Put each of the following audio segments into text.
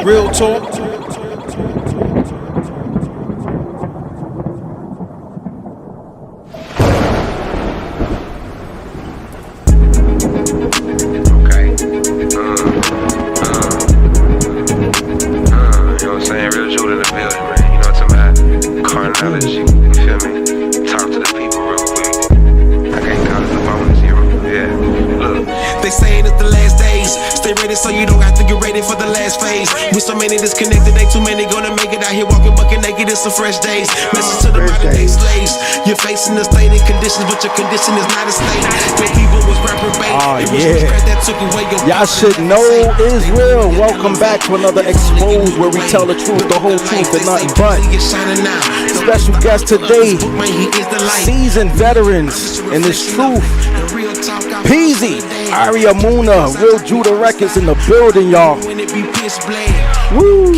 Real talk. So you don't have to get ready for the last phase. With so many disconnected, ain't too many gonna make it out here walking bucket naked. It's some fresh days. Message to the modern day slaves. You're facing the state and conditions, but your condition is not a state. Your people was reprobate. Y'all should know Israel. Welcome back to another Exposed, where we tell the truth, the whole truth, and nothing but. Special guest today, seasoned veterans in this truth. Peezee, Amuna, Real Judah Records in the building, y'all. Woo!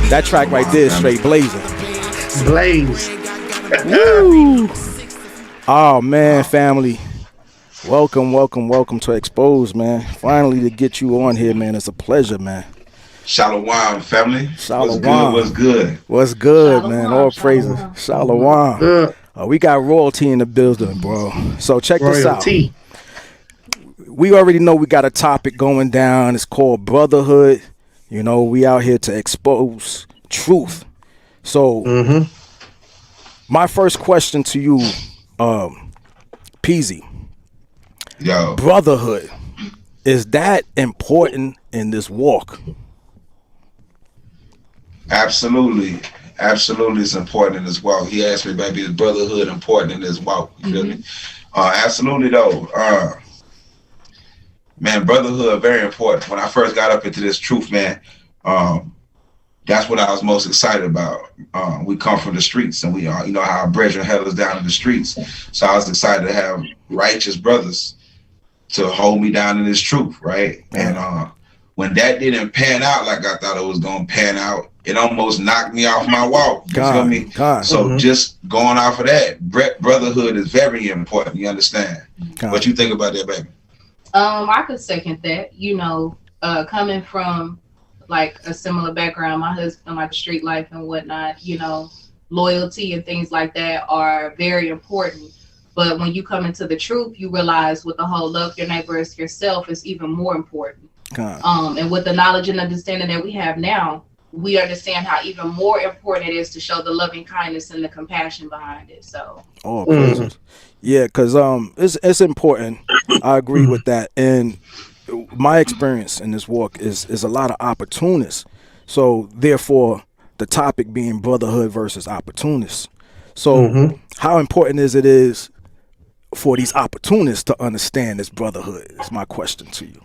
That track right there is straight blazing. Blaze. Woo! Oh man, family. Welcome to Exposed, man. Finally to get you on here, man. It's a pleasure, man. Shalom, family. Shalom. What's good? What's good, man? All praises. Shalom. We got royalty in the building, bro. So check this out. We already know we got a topic going down. It's called Brotherhood. You know, we out here to expose truth. So my first question to you, Peezee. Yo. Brotherhood, is that important in this walk? Absolutely it's important in this walk. He asked me, baby, is brotherhood important in this walk? You feel me? Absolutely though. Man, brotherhood very important. When I first got up into this truth, man, that's what I was most excited about. We come from the streets, and we are, you know how our brethren held us down in the streets. So I was excited to have righteous brothers to hold me down in this truth, right? And when that didn't pan out like I thought it was gonna pan out, it almost knocked me off my walk. You feel me? So just going off of that, brotherhood is very important. You understand? What you think about that, baby? I could second that. You know, coming from like a similar background, my husband, like street life and whatnot, you know, loyalty and things like that are very important. But when you come into the truth, you realize with the whole love your neighbor as yourself is even more important. And with the knowledge and understanding that we have now, we understand how even more important it is to show the loving kindness and the compassion behind it. So, yeah, because it's important. I agree with that. And my experience in this walk is a lot of opportunists. So therefore, the topic being brotherhood versus opportunists. So how important is it for these opportunists to understand this brotherhood? Is my question to you.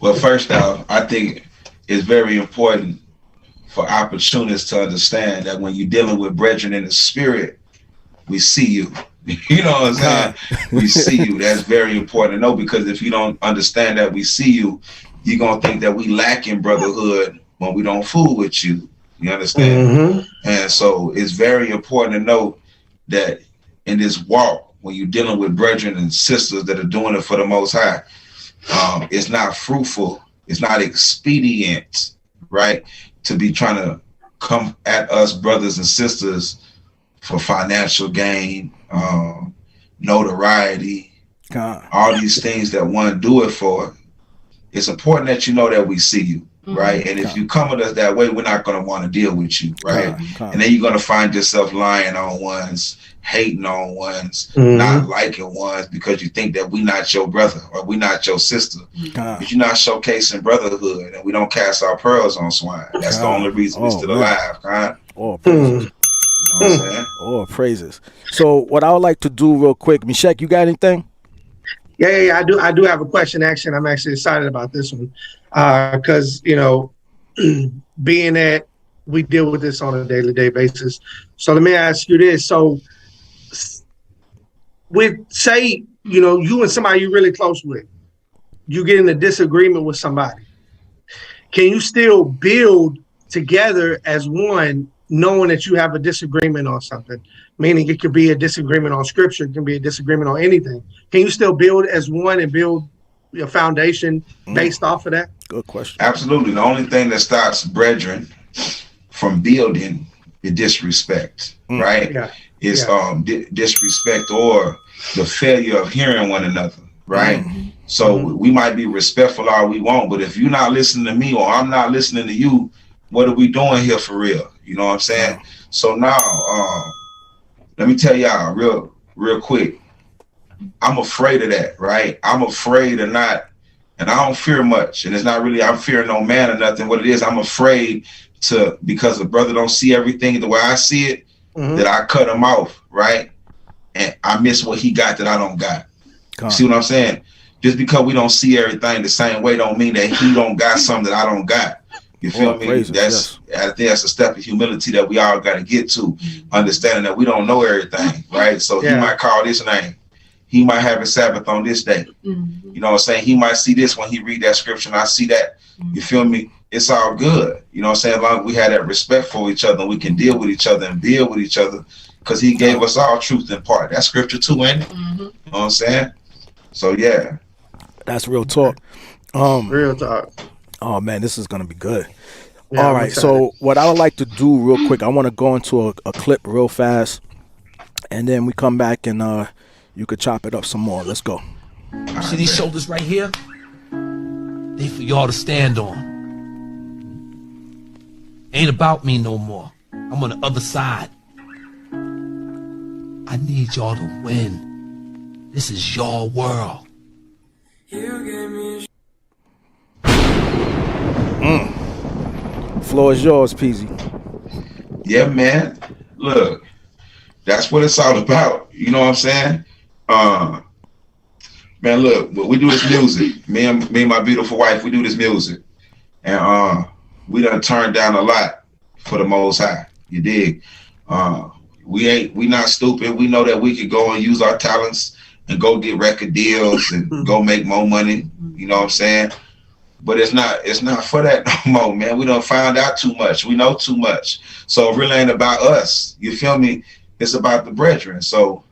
Well, first off, I think it's very important for opportunists to understand that when you're dealing with brethren in the spirit, we see you. You know what I'm saying? We see you. That's very important to know, because if you don't understand that we see you, you're going to think that we lack in brotherhood when we don't fool with you. You understand? And so it's very important to know that in this walk, when you're dealing with brethren and sisters that are doing it for the Most High, it's not fruitful, it's not expedient, right, to be trying to come at us brothers and sisters for financial gain, notoriety, all these things that one do it for. It's important that you know that we see you, right? And if you come at us that way, we're not going to want to deal with you, right? And then you're going to find yourself lying on ones, hating on ones, not liking ones, because you think that we not your brother or we not your sister. But you're not showcasing brotherhood, and we don't cast our pearls on swine. That's the only reason we're still alive, right? Oh, praises. You know what I'm saying? Oh, praises. So what I would like to do real quick, Meshach, you got anything? Yeah, I do have a question. Actually, I'm actually excited about this one because, you know, being that we deal with this on a day-to-day basis. So let me ask you this. So say, you know, you and somebody you're really close with, you get in a disagreement with somebody. Can you still build together as one knowing that you have a disagreement on something, meaning it could be a disagreement on scripture, it can be a disagreement on anything. Can you still build as one and build your foundation based off of that? Good question. Absolutely. The only thing that stops brethren from building is disrespect, right? Yeah. It's disrespect or the failure of hearing one another, right? So we might be respectful all we want, but if you're not listening to me or I'm not listening to you, what are we doing here for real? You know what I'm saying? So now, let me tell y'all real quick. I'm afraid of that, right? I'm afraid of not, and I don't fear much. And it's not really, I'm fearing no man or nothing. What it is, I'm afraid to, because the brother don't see everything the way I see it, that I cut him off, right? And I miss what he got that I don't got. See what I'm saying? Just because we don't see everything the same way don't mean that he don't got something that I don't got. You feel me? That's I think that's a step of humility that we all got to get to, understanding that we don't know everything, right? So he might call this name. He might have a Sabbath on this day. You know what I'm saying? He might see this when he read that scripture and I see that. You feel me? It's all good. You know what I'm saying? As long as we have that respect for each other and we can deal with each other and build with each other, because he gave us all truth in part. That's scripture too, ain't it? You know what I'm saying? So yeah. That's real talk. Real talk. Oh man, this is gonna be good. Yeah, all right, so what I would like to do real quick, I want to go into a clip real fast, and then we come back and you could chop it up some more. Let's go. See these shoulders right here? They for y'all to stand on. Ain't about me no more. I'm on the other side. I need y'all to win. This is your world. Floor is yours, Peezee. Yeah, man. Look, that's what it's all about. You know what I'm saying? Man, look, we do this music. Me and my beautiful wife, we do this music. And we done turned down a lot for the Most High. You dig? We not stupid. We know that we could go and use our talents and go get record deals and go make more money. You know what I'm saying? But it's not for that no more, man. We done found out too much. We know too much. So it really ain't about us. You feel me? It's about the brethren. So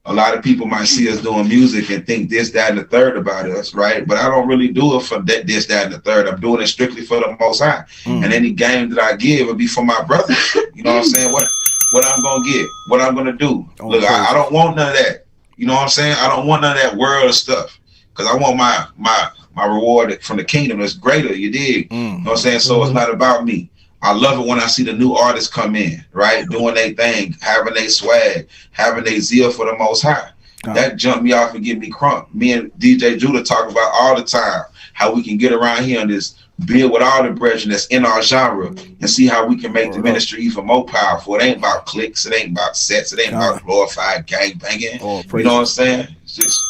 a lot of people might see us doing music and think this, that, and the third about us, right? But I don't really do it for this, that, and the third. I'm doing it strictly for the Most High. And any game that I give will be for my brothers. You know what I'm saying? What I'm gonna get, what I'm gonna do. Look, I don't want none of that. You know what I'm saying? I don't want none of that world stuff, because I want my reward from the kingdom is greater. You dig? You know what I'm saying? So it's not about me. I love it when I see the new artists come in, right? Doing their thing, having their swag, having their zeal for the Most High. That jumped me off and get me crunk. Me and DJ Judah talk about all the time how we can get around here and just build with all the brethren that's in our genre and see how we can make the ministry even more powerful. It ain't about clicks. It ain't about sets. It ain't about glorified gang banging. You know what I'm saying? It's just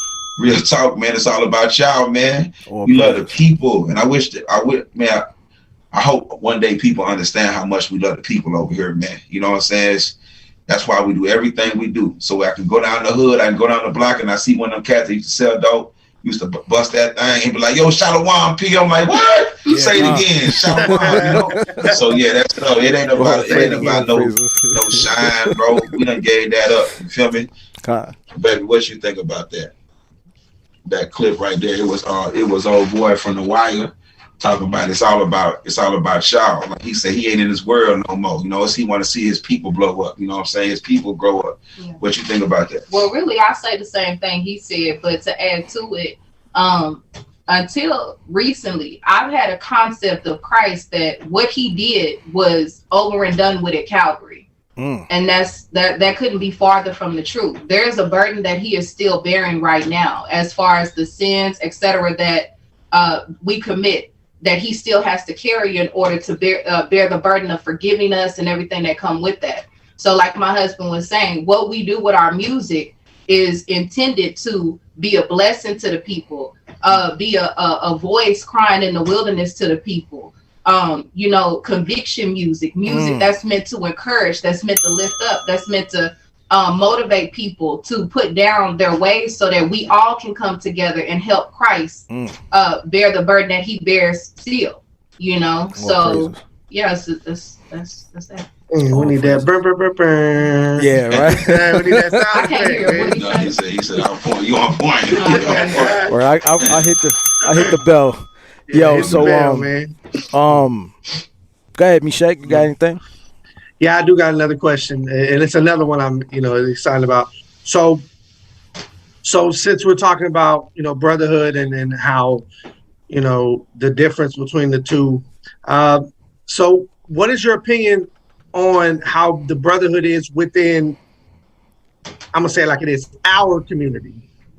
real talk, man. It's all about y'all, man. We love the people. And I hope one day people understand how much we love the people over here, man. You know what I'm saying? That's why we do everything we do. So I can go down the hood, I can go down the block, and I see one of them cats that used to sell dope, used to bust that thing and be like, yo, Shalom P. I'm like, what? Say it again, Shalom, you know? So yeah, that's it ain't about no shine, bro. We done gave that up. You feel me? Baby, what you think about that? That clip right there, it was old boy from The Wire talking about it's all about y'all. Like he said, he ain't in this world no more. You know, he want to see his people blow up. You know what I'm saying? His people grow up. Yeah. What you think about that? Well, really, I say the same thing he said, but to add to it, until recently, I've had a concept of Christ that what he did was over and done with at Calvary. And that couldn't be farther from the truth. There's a burden that he is still bearing right now, as far as the sins, etc., that we commit, that he still has to carry in order to bear the burden of forgiving us and everything that come with that. So like my husband was saying, what we do with our music is intended to be a blessing to the people, be a voice crying in the wilderness to the people. Conviction music that's meant to encourage, that's meant to lift up, that's meant to motivate people to put down their ways so that we all can come together and help Christ bear the burden that he bears still, you know. So yeah, that's that. We need that. Burn. Yeah, right. We need that sound I can't hear effect, what man. he said. He said, I'm point. You on point. Or I hit the bell. Yeah, Yo, hit so the bell, man. Go ahead, Michelle. You got anything? Yeah, I do got another question, and it's another one I'm excited about. So since we're talking about brotherhood and how the difference between the two, so what is your opinion on how the brotherhood is within? I'm gonna say it like it is, our community.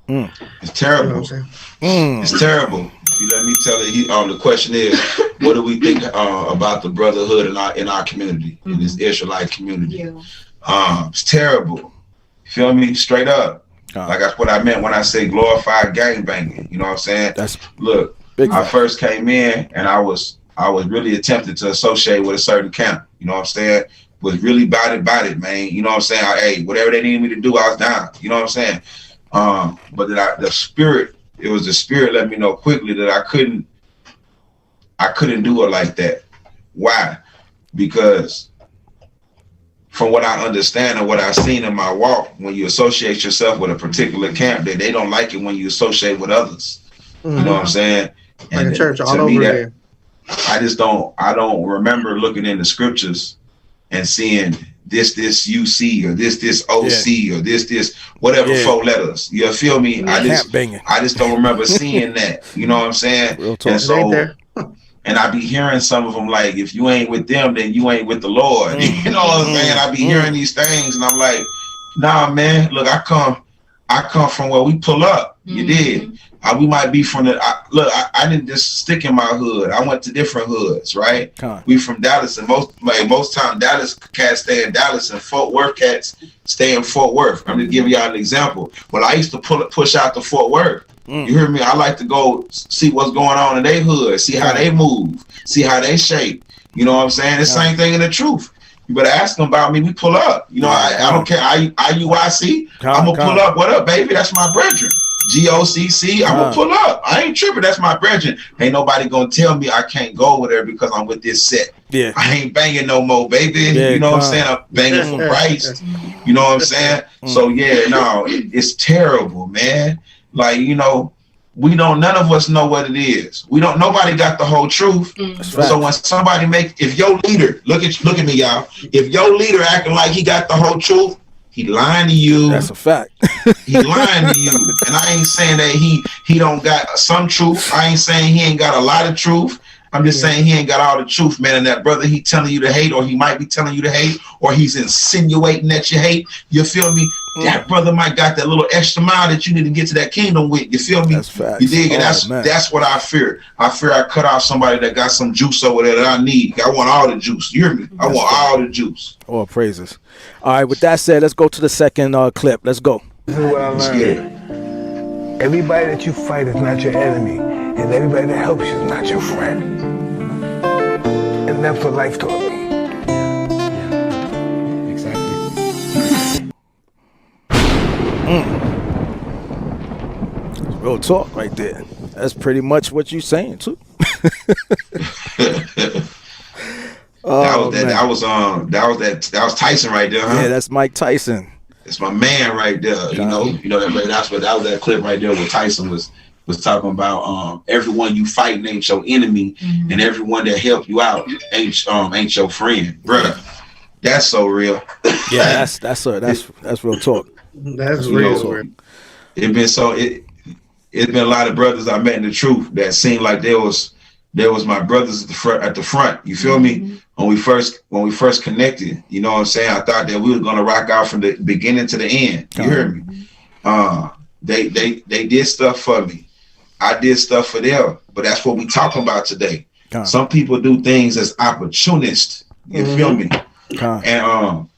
It's terrible. You know what I'm saying? It's terrible. You let me tell you. The question is, what do we think about the brotherhood in our community, in this Israelite community? Yeah. It's terrible. Feel me? Straight up. Like that's what I meant when I say glorified gangbanging. You know what I'm saying? Look. I first came in and I was really attempted to associate with a certain camp. You know what I'm saying? Was really about it, man. You know what I'm saying? Hey, whatever they needed me to do, I was down. You know what I'm saying? But then the spirit let me know quickly that I couldn't do it like that. Why? Because from what I understand and what I've seen in my walk, when you associate yourself with a particular camp, they don't like it when you associate with others. You know what I'm saying? Like and a church all to over me, again. I don't remember looking in the scriptures and seeing this UC or this OC or this whatever 4 letters. You feel me? I just don't remember seeing that. You know what I'm saying? And so, and I be hearing some of them like, if you ain't with them, then you ain't with the Lord. You know what I'm saying? I be hearing these things and I'm like, nah, man, look, I come from where we pull up. You did. We might be from I didn't just stick in my hood. I went to different hoods, right? We from Dallas, and most time Dallas cats stay in Dallas, and Fort Worth cats stay in Fort Worth. I'm just giving y'all an example. But I used to push out to Fort Worth. You hear me? I like to go see what's going on in their hood, see how they move, see how they shape. You know what I'm saying? The same thing in the truth. You better ask them about me. We pull up. You know, I don't care. IUIC. I'm gonna pull up. What up, baby? That's my brethren. GOCC, I'm gonna pull up. I ain't tripping. That's my brethren. Ain't nobody gonna tell me I can't go over there because I'm with this set. Yeah, I ain't banging no more, baby. You know what I'm saying? I'm banging for Christ. You know what I'm saying? So yeah, no, it's terrible, man. Like, none of us know what it is. Nobody got the whole truth. So when somebody if your leader, look at me, y'all. If your leader acting like he got the whole truth, he lying to you. That's a fact. He lying to you. And I ain't saying that he don't got some truth. I ain't saying he ain't got a lot of truth. I'm just saying he ain't got all the truth, man. And that brother, he telling you to hate, or he might be telling you to hate, or he's insinuating that you hate. You feel me? That brother might got that little extra mile that you need to get to that kingdom with. You feel me? That's facts. You dig? And that's what I fear. I fear I cut off somebody that got some juice over there that I need. I want all the juice. You hear me? I want all the juice. All praises. All right, with that said, let's go to the second clip. Let's go. This is what I learned. Everybody that you fight is not your enemy, and everybody that helps you is not your friend. And that's what life taught me. Exactly. Real talk right there. That's pretty much what you're saying too. That was Tyson right there, huh? Yeah, that's Mike Tyson. It's my man right there. That was that clip right there where Tyson was talking about everyone you fighting ain't your enemy, and everyone that help you out ain't your friend, brother. That's so real. Yeah, that's real talk. That's real. It's been a lot of brothers I met in the truth that seemed like there was my brothers at the front. You feel me? When we first connected, you know what I'm saying? I thought that we were gonna rock out from the beginning to the end. You hear me? They did stuff for me. I did stuff for them. But that's what we talking about today. Some people do things as opportunists. You feel me? And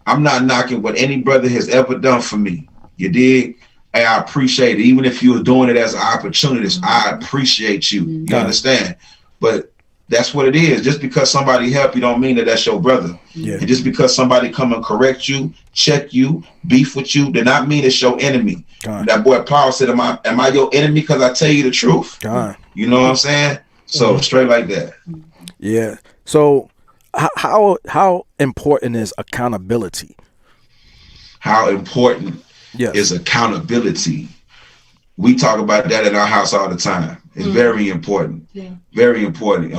I'm not knocking what any brother has ever done for me. You dig? Hey, I appreciate it. Even if you were doing it as an opportunist, I appreciate you. You understand? But that's what it is. Just because somebody help you don't mean that that's your brother. Yeah. And just because somebody come and correct you, check you, beef with you, do not mean it's your enemy. That boy Paul said, am I your enemy because I tell you the truth? You know what I'm saying? So straight like that. Yeah. So how important is accountability? How important is accountability? We talk about that in our house all the time. It's very important. Very important.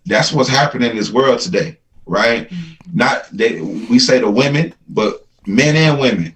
That's what's happening in this world today, right? Not that we say the women, but men and women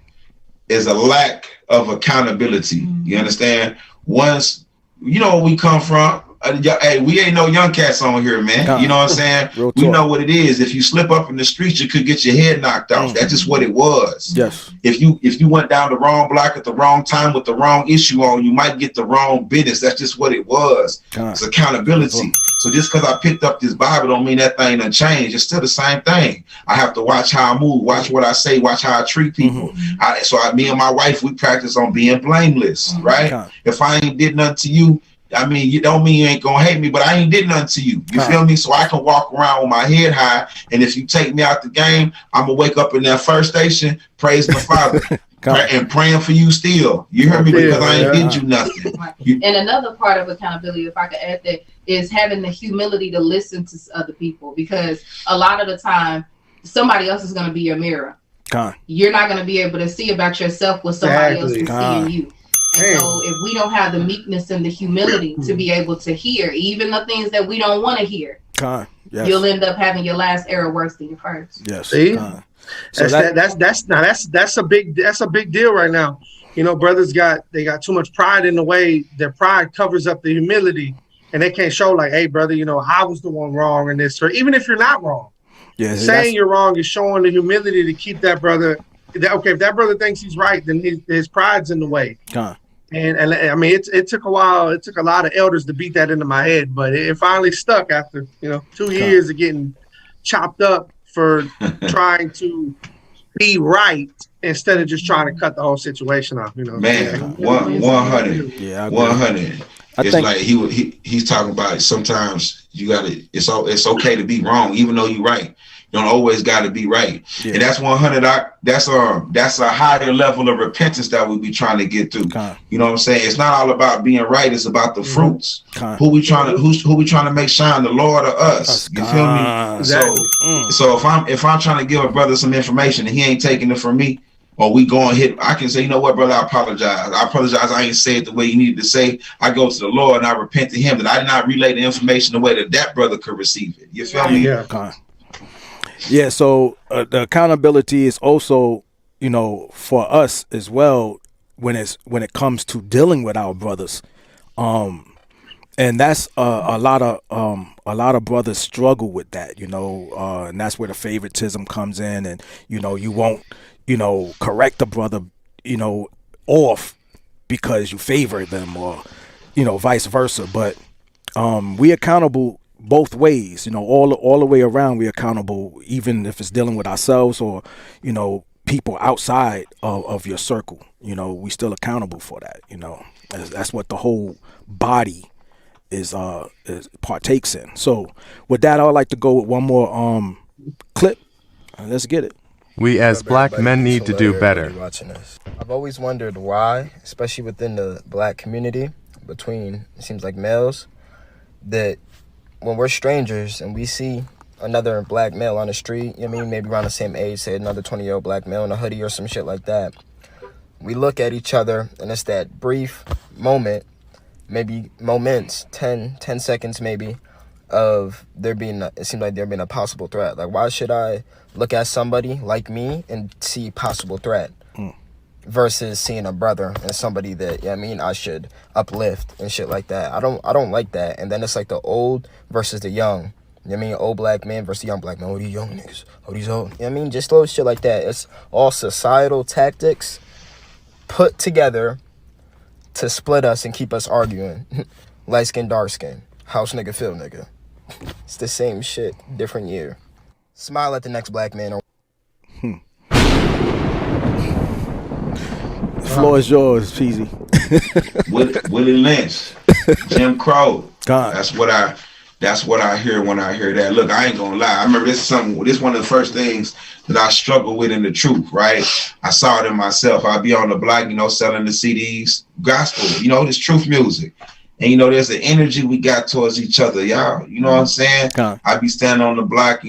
is a lack of accountability. You understand? Once you know where we come from. Hey, we ain't no young cats on here, man. You know what I'm saying? We know what it is. If you slip up in the streets, you could get your head knocked off. That's just what it was. Yes. If you went down the wrong block at the wrong time with the wrong issue on, you might get the wrong business. That's just what it was. It's accountability. So just because I picked up this Bible don't mean that thing done changed. It's still the same thing. I have to watch how I move, watch what I say, watch how I treat people. Me and my wife, we practice on being blameless, right? If I ain't did nothing to you, I mean, you don't mean you ain't gonna hate me, but I ain't did nothing to you. You feel me? So I can walk around with my head high, and if you take me out the game, I'm gonna wake up in that first station, praise my Father, and praying for you still. You heard me? Because I ain't did you nothing. And another part of accountability, if I could add that, is having the humility to listen to other people, because a lot of the time, somebody else is gonna be your mirror. You're not gonna be able to see about yourself what somebody else is seeing you. And so if we don't have the meekness and the humility to be able to hear even the things that we don't want to hear, you'll end up having your last error worse than your first. Yes. See? So that's a big deal right now. You know, brothers got too much pride in the way. Their pride covers up the humility, and they can't show like, hey, brother, you know, I was the one wrong in this, or even if you're not wrong. Yeah, saying you're wrong is showing the humility to keep that brother. If that brother thinks he's right, then his pride's in the way. And I mean, it took a while. It took a lot of elders to beat that into my head, but it finally stuck after 2 years of getting chopped up for trying to be right instead of just trying to cut the whole situation off. You know, man, 100. Yeah, 100. It's like he's talking about sometimes you gotta. It's okay to be wrong, even though you're right. You don't always got to be right, and that's 100. That's a higher level of repentance that we be trying to get through. You know what I'm saying? It's not all about being right. It's about the fruits. Who we trying to make shine, the Lord or us? You feel me? Exactly. So if I'm trying to give a brother some information and he ain't taking it from me, or we go and hit, I can say, you know what, brother, I apologize. I ain't say it the way you needed to say. I go to the Lord and I repent to Him that I did not relay the information the way that brother could receive it. You feel me? Yeah. Yeah, so the accountability is also, for us as well when it comes to dealing with our brothers, and that's a lot of brothers struggle with that, and that's where the favoritism comes in, and you won't correct the brother off because you favor them, or vice versa, but we accountable both ways, all the way around. We're accountable, even if it's dealing with ourselves or, people outside of your circle. We still accountable for that. That's what the whole body is partakes in. So with that, I would like to go with one more clip. Let's get it. We as black men need to do better. Watching this, I've always wondered why, especially within the black community, between it seems like males, that when we're strangers and we see another black male on the street, maybe around the same age, say another 20-year-old black male in a hoodie or some shit like that, we look at each other and it's that brief moment, maybe moments, 10 seconds maybe, of it seems like there being a possible threat. Like, why should I look at somebody like me and see possible threat versus seeing a brother and somebody that I should uplift and shit like that? I don't like that. And then it's like the old versus the young. Old black man versus young black man. Oh, these young niggas. Oh, these old. Just little shit like that. It's all societal tactics put together to split us and keep us arguing. Light skin, dark skin. House nigga, field nigga. It's the same shit, different year. Smile at the next black man. The floor is yours, Peezee. Willie Lynch, Jim Crow. That's what I hear when I hear that. Look, I ain't gonna lie. I remember this is one of the first things that I struggle with in the truth, right? I saw it in myself. I'd be on the block, selling the CDs, gospel, this truth music. And there's an energy we got towards each other, y'all. You know what I'm saying? I'd be standing on the block,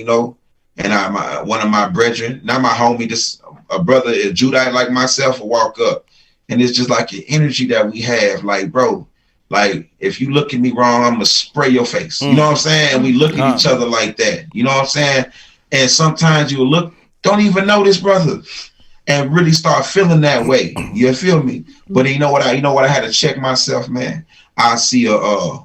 and one of my brethren, not my homie, just a brother, a Judite like myself, will walk up, and it's just like the energy that we have, like, bro, like, if you look at me wrong, I'm gonna spray your face. You know what I'm saying? And we look at each other like that. You know what I'm saying? And sometimes you will look, don't even know this brother, and really start feeling that way. You feel me? But you know what I had to check myself, man. I see a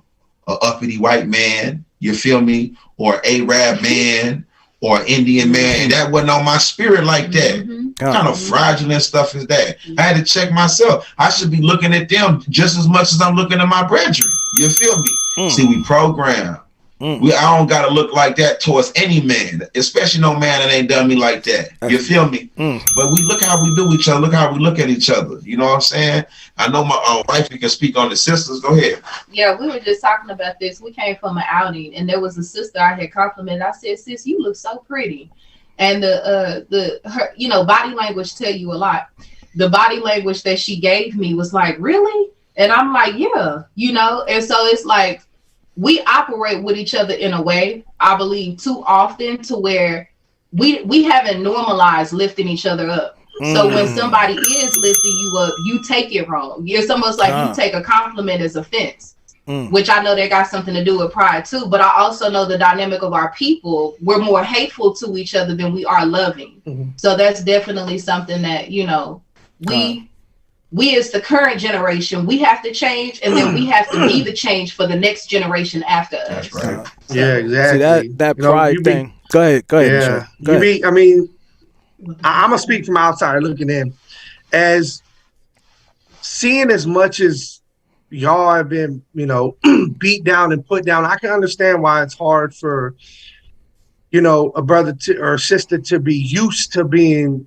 uppity white man, you feel me, or Arab man, or Indian man, and that wasn't on my spirit like that. What kind of fraudulent stuff is that? I had to check myself. I should be looking at them just as much as I'm looking at my brethren. You feel me? See, we program. I don't gotta look like that towards any man, especially no man that ain't done me like that. You feel me? But we look how we do each other. Look how we look at each other. You know what I'm saying? I know my wife can speak on the sisters. Go ahead. Yeah, we were just talking about this. We came from an outing, and there was a sister I had complimented. I said, "Sis, you look so pretty." And her, body language tell you a lot. The body language that she gave me was like, "Really?" And I'm like, "Yeah," And so it's like, we operate with each other in a way, I believe, too often to where we haven't normalized lifting each other up. So when somebody is lifting you up, you take it wrong. It's almost like you take a compliment as offense, which I know that got something to do with pride too. But I also know the dynamic of our people. We're more hateful to each other than we are loving. So that's definitely something that, we as the current generation, we have to change, and then we have to be the change for the next generation after us. That's right. Yeah, exactly. See, that pride thing. Go ahead. Yeah. Go ahead. I'm gonna speak from outside looking in, as seeing as much as y'all have been, beat down and put down. I can understand why it's hard for, a brother or sister to be used to being,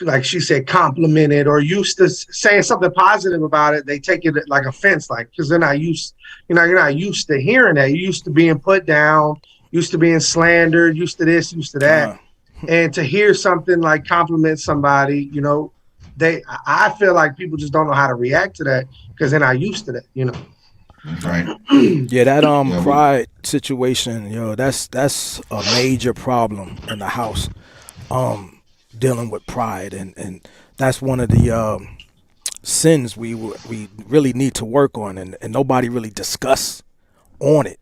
like she said, complimented, or used to saying something positive about it. They take it like offense, like, because they're not used, you're not used to hearing that. You're used to being put down, used to being slandered, used to this, used to that. And to hear something like compliment somebody, I feel like people just don't know how to react to that because they're not used to that, Right. Yeah, that pride situation, that's a major problem in the house. Dealing with pride, and that's one of the sins we really need to work on, and nobody really discuss on it,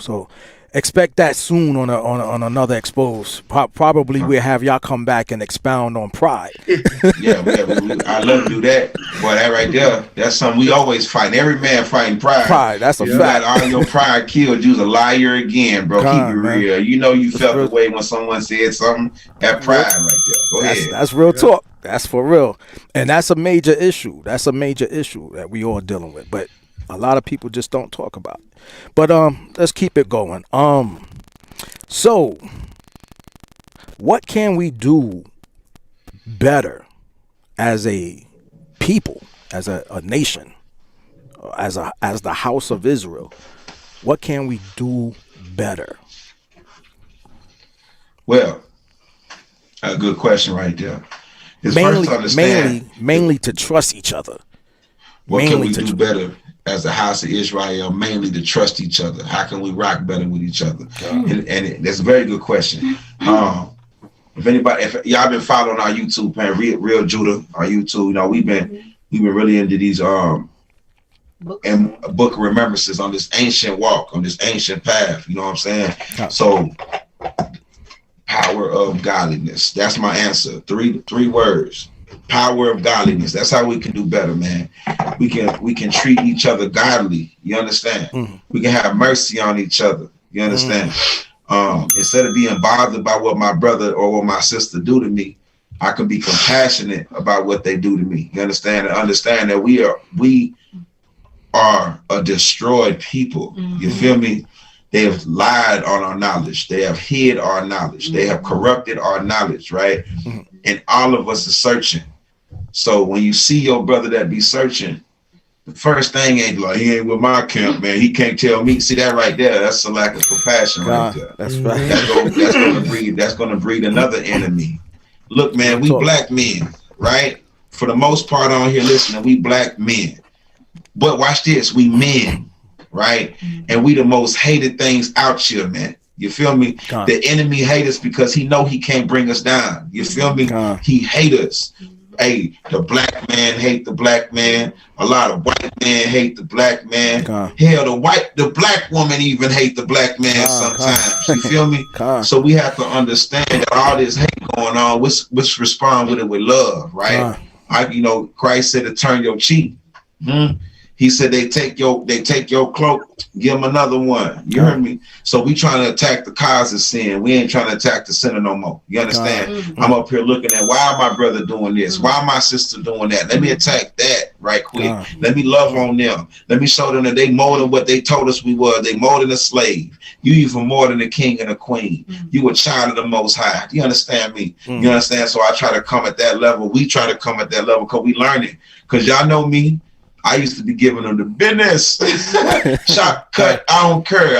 so expect that soon on another Exposed. Probably we'll have y'all come back and expound on pride. Yeah, I love to do that. Boy, that right there, that's something we always fight. Every man fighting pride. Pride, that's a fact. You got all your pride killed. You's a liar again, bro. Keep it real. You felt the way when someone said something. That pride right there. Go ahead. That's real talk. That's for real. And that's a major issue. That's a major issue that we all dealing with. But a lot of people just don't talk about it. But let's keep it going. So what can we do better as a people, as a nation, as the house of Israel? What can we do better? Well, a good question right there. It's mainly to trust each other. What can we do better as the house of Israel? Mainly to trust each other. How can we rock better with each other? And that's a very good question. If y'all been following our YouTube, man, Real Judah, our YouTube, we've been really into these and book of remembrances on this ancient walk, on this ancient path. You know what I'm saying? So, power of godliness. That's my answer. Three words. Power of godliness. That's how we can do better, man. We can treat each other godly. You understand? We can have mercy on each other. You understand? Instead of being bothered by what my brother or what my sister do to me, I can be compassionate about what they do to me. You understand? And understand that we are a destroyed people. You feel me? They have lied on our knowledge. They have hid our knowledge. They have corrupted our knowledge, right? And all of us are searching. So when you see your brother that be searching, the first thing ain't like, he ain't with my camp, man. He can't tell me. See that right there? That's a lack of compassion right there. That's right. That's gonna breed another enemy. Look, man, we black men, right? For the most part on here listening, we black men. But watch this, we men, right? And we the most hated things out here, man. You feel me? The enemy hate us because he know he can't bring us down. You feel me? He hate us. Hey, the black man hate the black man. A lot of white men hate the black man. Hell, the black woman even hate the black man sometimes. You feel me? So we have to understand that all this hate going on, let's respond with it with love, right? Christ said to turn your cheek. He said they take your cloak, give them another one. You heard me? So we trying to attack the cause of sin. We ain't trying to attack the sinner no more. You understand? I'm up here looking at why my brother doing this? Why my sister doing that? Let me attack that right quick. Let me love on them. Let me show them that they more than what they told us we were. They more than a slave. You even more than a king and a queen. You a child of the Most High. Do you understand me? You understand? So I try to come at that level. We try to come at that level because we learning. Because y'all know me. I used to be giving them the business. Shot, cut, I don't care.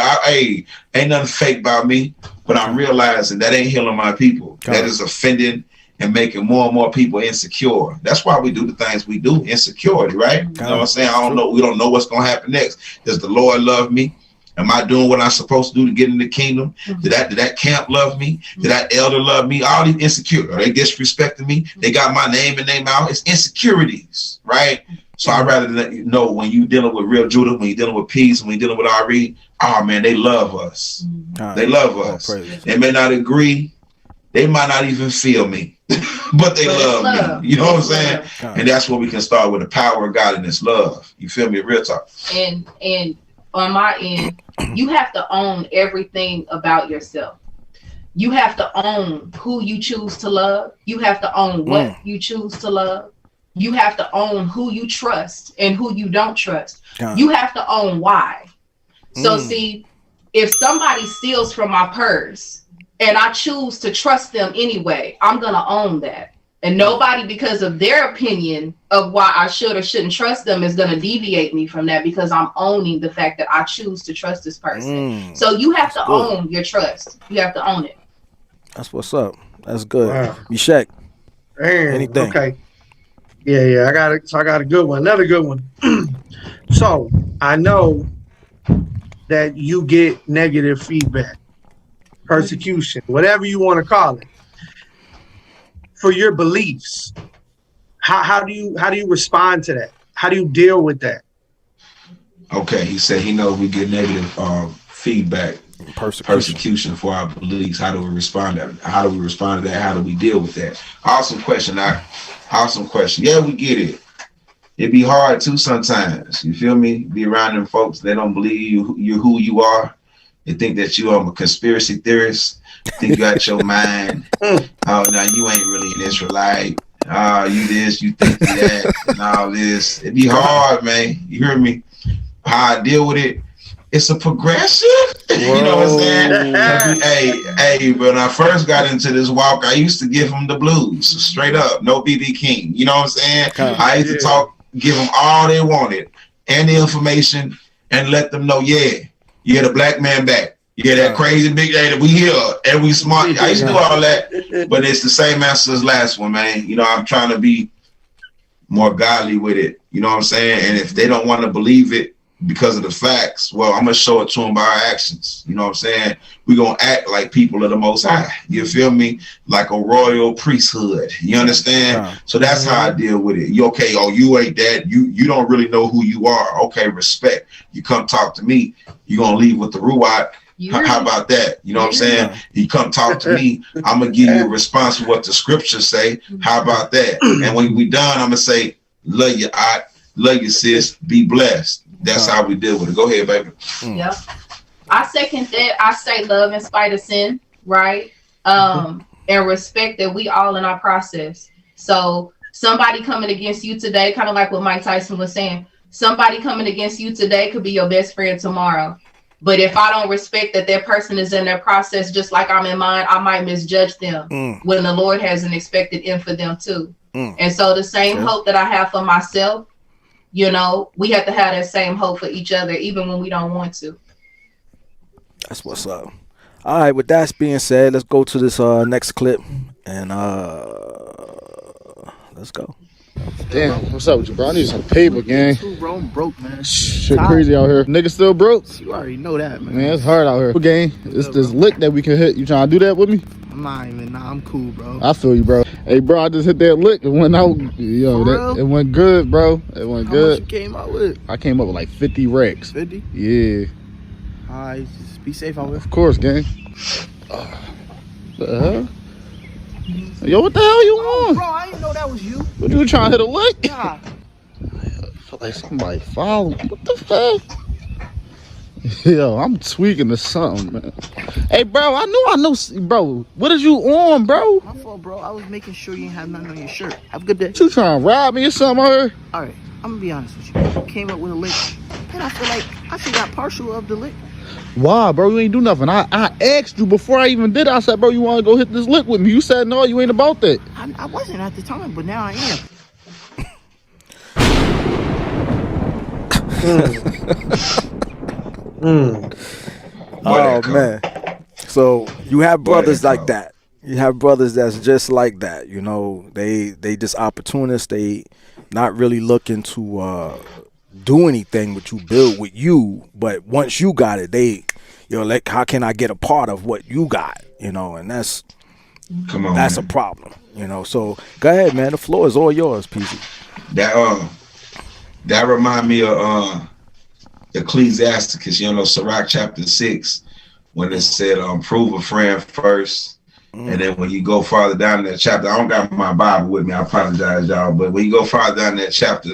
Ain't nothing fake about me. But I'm realizing that ain't healing my people. That is offending and making more and more people insecure. That's why we do the things we do. Insecurity, right? You know what I'm saying? I don't know. We don't know what's going to happen next. Does the Lord love me? Am I doing what I'm supposed to do to get in the kingdom? Did that camp love me? Did that elder love me? All these insecurities. Are they disrespecting me? They got my name in their mouth. It's insecurities, right? So I'd rather let you know when you dealing with real Judah, when you're dealing with Peezee, when you're dealing with RE, oh man, they love us. They love us. They may not agree. They might not even feel me, but they love me. You know what I'm saying? And that's where we can start with the power of God and His love. You feel me? Real talk. And on my end, you have to own everything about yourself. You have to own who you choose to love. You have to own what you choose to love. You have to own who you trust and who you don't trust. You have to own why. So see, if somebody steals from my purse and I choose to trust them anyway, I'm going to own that. And nobody, because of their opinion of why I should or shouldn't trust them, is going to deviate me from that because I'm owning the fact that I choose to trust this person. So you have to own your trust. You have to own it. That's what's up. That's good. Wow. Meshach, anything? Okay. Yeah, I got it. So I got a good one. Another good one. So I know that you get negative feedback, persecution, whatever you want to call it, for your beliefs. How do you respond to that? How do you deal with that? Okay, he said he knows we get negative feedback, persecution for our beliefs. How do we respond to that? How do we respond to that? How do we deal with that? Awesome question. Awesome question. Yeah, we get it. It be hard too sometimes. You feel me? Be around them folks. They don't believe you're who you are. They think that you are a conspiracy theorist. Think you got your mind. Oh, no, you ain't really an Israelite. You this, you think that, and all this. It be hard, man. You hear me? How I deal with it? It's a progression. You know what I'm saying? Hey, when I first got into this walk, I used to give them the blues, straight up, no BB King. You know what I'm saying? I used to give them all they wanted and the information and let them know, yeah, the black man back. Yeah, that crazy big day that we here and we smart. I used to do all that, but it's the same answer as last one, man. You know, I'm trying to be more godly with it. You know what I'm saying? And if they don't want to believe it because of the facts, well, I'm going to show it to them by our actions. You know what I'm saying? We're going to act like people of the Most High. You feel me? Like a royal priesthood. You understand? So that's how I deal with it. You okay? Oh, you ain't that. You don't really know who you are. Okay, respect. You come talk to me. You're going to leave with the Ruach. How about that? You know what I'm saying? You come talk to me. I'm going to give you a response to what the scriptures say. How about that? And when we done, I'm going to say, love you, I love you, sis. Be blessed. That's how we deal with it. Go ahead, baby. Yep. I second that. I say love in spite of sin, right? And respect that we all in our process. So somebody coming against you today, kind of like what Mike Tyson was saying, somebody coming against you today could be your best friend tomorrow. But if I don't respect that person is in their process, just like I'm in mine, I might misjudge them when the Lord has an expected end for them too. And so the same hope that I have for myself, you know, we have to have that same hope for each other, even when we don't want to. That's what's up. All right, with that being said, let's go to this next clip. And Let's go. Damn, what's up with you, bro? I need some paper, gang. Bro, I'm broke, man. Shit crazy out here. Niggas still broke? You already know that, man. Man, it's hard out here. Gang, it's this lick that we can hit. You trying to do that with me? I'm cool, bro. I feel you, bro. Hey, bro, I just hit that lick. It went out. Yo, it went good, bro. It went good. How much you came up with? I came up with like 50 racks. 50? Yeah. All right, just be safe out here. Of course, gang. The hell? Yo, what the hell you on? Bro, I didn't know that was you. What you trying to hit a lick? Nah. I feel like somebody following me. What the fuck? Yo, I'm tweaking to something, man. Hey, bro, I know, bro. What is you on, bro? My fault, bro. I was making sure you didn't have nothing on your shirt. Have a good day. You trying to rob me or something out here? All right, I'm gonna be honest with you. You came up with a lick, and I feel like I should got partial of the lick. Why, bro? You ain't do nothing. I asked you before I even did it. I said, bro, you want to go hit this lick with me? You said no, you ain't about that. I wasn't at the time, but now I am. Oh man. So you have brothers like that. You have brothers that's just like that. You know, they just opportunists. They not really looking to do anything with you, build with you. But once you got it, they, like, how can I get a part of what you got? You know, and that's a problem. You know, so go ahead, man. The floor is all yours, Peezee. That remind me of Ecclesiasticus, Sirach chapter 6, when it said, prove a friend first. And then when you go farther down that chapter, I don't got my Bible with me, I apologize, y'all, but when you go farther down that chapter,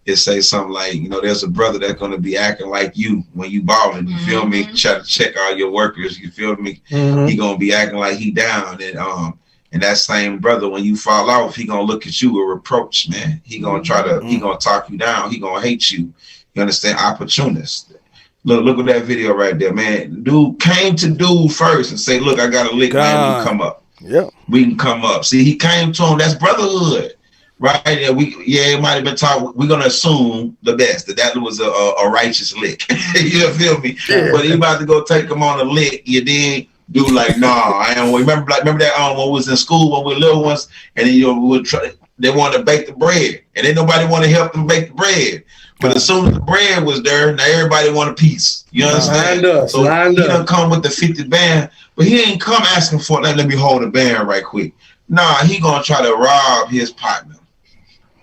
it says something like, there's a brother that's going to be acting like you when you balling, you feel me? Try to check all your workers, you feel me? He going to be acting like he down. And that same brother, when you fall off, he going to look at you with reproach, man. He going to he going to talk you down. He going to hate you. You understand? Opportunist. Look at that video right there, man. Dude came to dude first and say, look, I got a lick, man. We come up. Yeah. We can come up. See, he came to him. That's brotherhood. Right? It might have been taught. We're going to assume the best, that was a righteous lick. You feel me? Yeah. But he about to go take him on a lick. You did. Dude, like, nah, I don't remember that when we was in school when we were little ones, and then we would try, they wanted to bake the bread, and then nobody wanted to help them bake the bread. But as soon as the bread was there, now everybody want a piece. You understand? So he done come with the 50 band, but he ain't come asking for it. Let me hold the band right quick. Nah, he gonna try to rob his partner.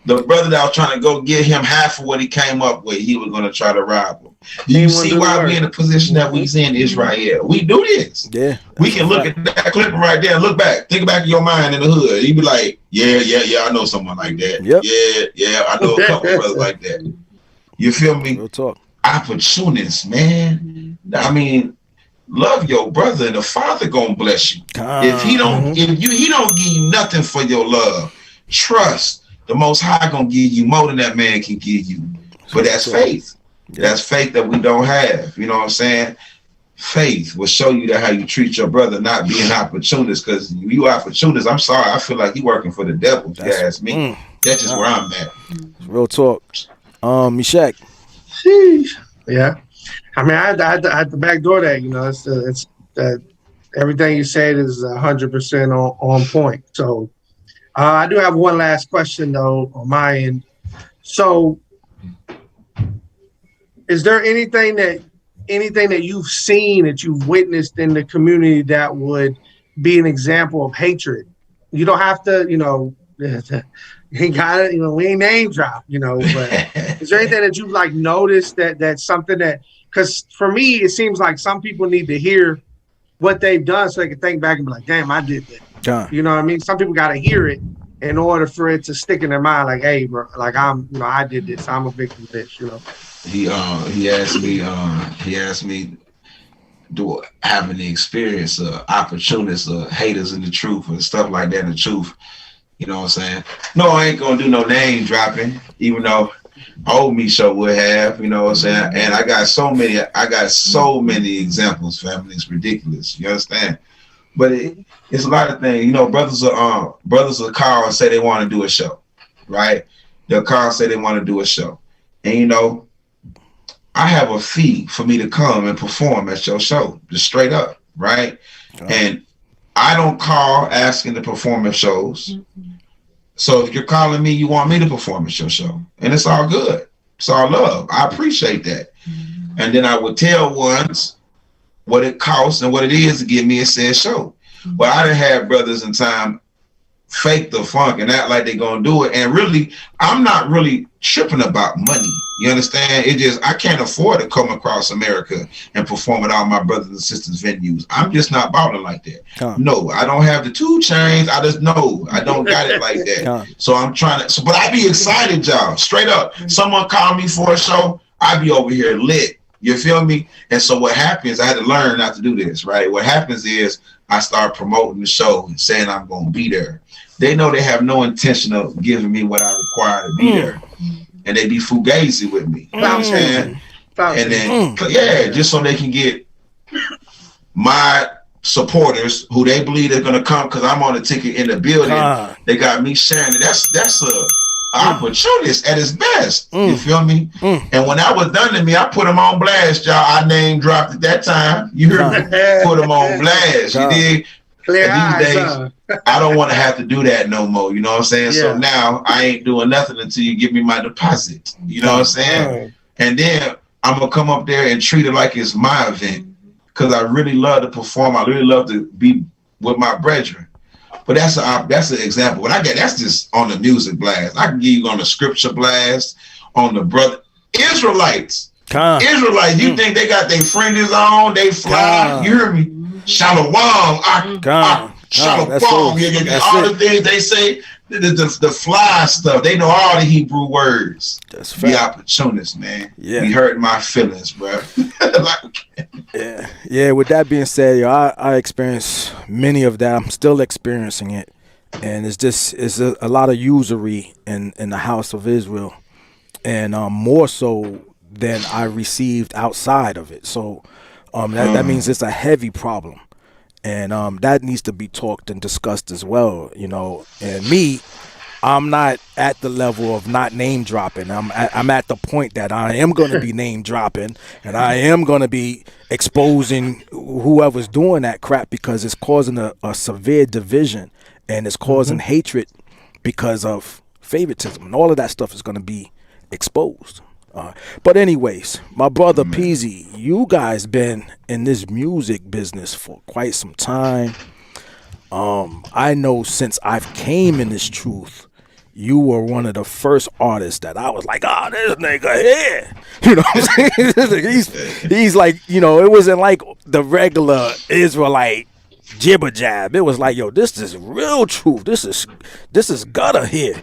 The brother that was trying to go get him half of what he came up with, he was gonna try to rob him. You see why we in the position that we in Israel? We do this. Yeah. We can look at that clip right there and look back. Think back in your mind in the hood. You be like, yeah, I know someone like that. Yep. Yeah, I know a couple brothers like that. You feel me? Real talk. Opportunists, man. I mean, love your brother, and the Father gonna bless you. If he don't give you nothing for your love, trust the Most High gonna give you more than that man can give you. But that's faith. That's faith that we don't have. You know what I'm saying? Faith will show you that how you treat your brother, not being opportunist. Because you opportunist, I'm sorry, I feel like you working for the devil. If you ask me, that's just where I'm at. Real talk. Meshach. Yeah, I mean, I had to backdoor that. It's that everything you said is 100% on point. So I do have one last question though on my end. So, is there anything that you've seen, that you've witnessed in the community that would be an example of hatred? You don't have to, you ain't got it, we ain't name drop, but is there anything that you've like noticed that's something that, because for me, it seems like some people need to hear what they've done so they can think back and be like, damn, I did that. You know what I mean? Some people got to hear it in order for it to stick in their mind, like, hey, bro, like I did this. I'm a victim of this, He asked me, do I have any experience of opportunists or haters in the truth and stuff like that in the truth? You know what I'm saying? No, I ain't gonna do no name dropping, even though old me show would have, you know what I'm saying? And I got so many examples, family. It's ridiculous. You understand? But it's a lot of things. Brothers will call and say they want to do a show, right? They'll call and say they want to do a show. And I have a fee for me to come and perform at your show, just straight up, right? And I don't call asking to perform at shows. So if you're calling me, you want me to perform at your show, and it's all good. It's all love. I appreciate that. And then I would tell ones what it costs and what it is to get me a said show. Well, I done had brothers in time fake the funk and act like they're gonna do it. And really, I'm not really tripping about money. You understand? It just, I can't afford to come across America and perform at all my brothers and sisters venues. I'm just not balling like that. No, I don't have the 2 chains. I just know I don't got it like that. So I'm trying to, but I be excited, y'all. Straight up. Someone called me for a show, I be over here lit. You feel me? And so what happens, I had to learn not to do this, right? What happens is I start promoting the show and saying I'm going to be there. They know they have no intention of giving me what I require to be there. And they be fugazi with me. You know what I'm saying? And then, yeah, just so they can get my supporters who they believe they're going to come because I'm on the ticket in the building. They got me sharing it. That's a opportunist at its best. You feel me? And when that was done to me, I put them on blast, y'all. I name dropped at that time. You heard me? Put them on blast. You did. These days, I don't want to have to do that no more. You know what I'm saying? So now I ain't doing nothing until you give me my deposit. You know what I'm saying? And then I'm gonna come up there and treat it like it's my event because I really love to perform. I really love to be with my brethren. But that's an example. But that's just on the music blast. I can give you on the scripture blast, on the brother Israelites. Israelites, you think they got their fringes on? They fly. You hear me? Shalom, shalom. All the things they say, the fly stuff. They know all the Hebrew words. That's fair. The opportunist, man. Yeah, you hurt my feelings, bro. Yeah. With that being said, I experienced many of that. I'm still experiencing it, and it's a lot of usury in the house of Israel, and more so than I received outside of it. So. That means it's a heavy problem, and that needs to be talked and discussed as well, you know. And me, I'm not at the level of not name dropping. I'm at the point that I am going to be name dropping, and I am going to be exposing whoever's doing that crap because it's causing a severe division, and it's causing hatred because of favoritism, and all of that stuff is going to be exposed. But anyways, my brother Peezee, you guys been in this music business for quite some time. I know since I've came in this truth, you were one of the first artists that I was like, this nigga here. You know what I'm saying? he's like, you know, it wasn't like the regular Israelite jibber jab. It was like, yo, this is real truth. This is gutter here.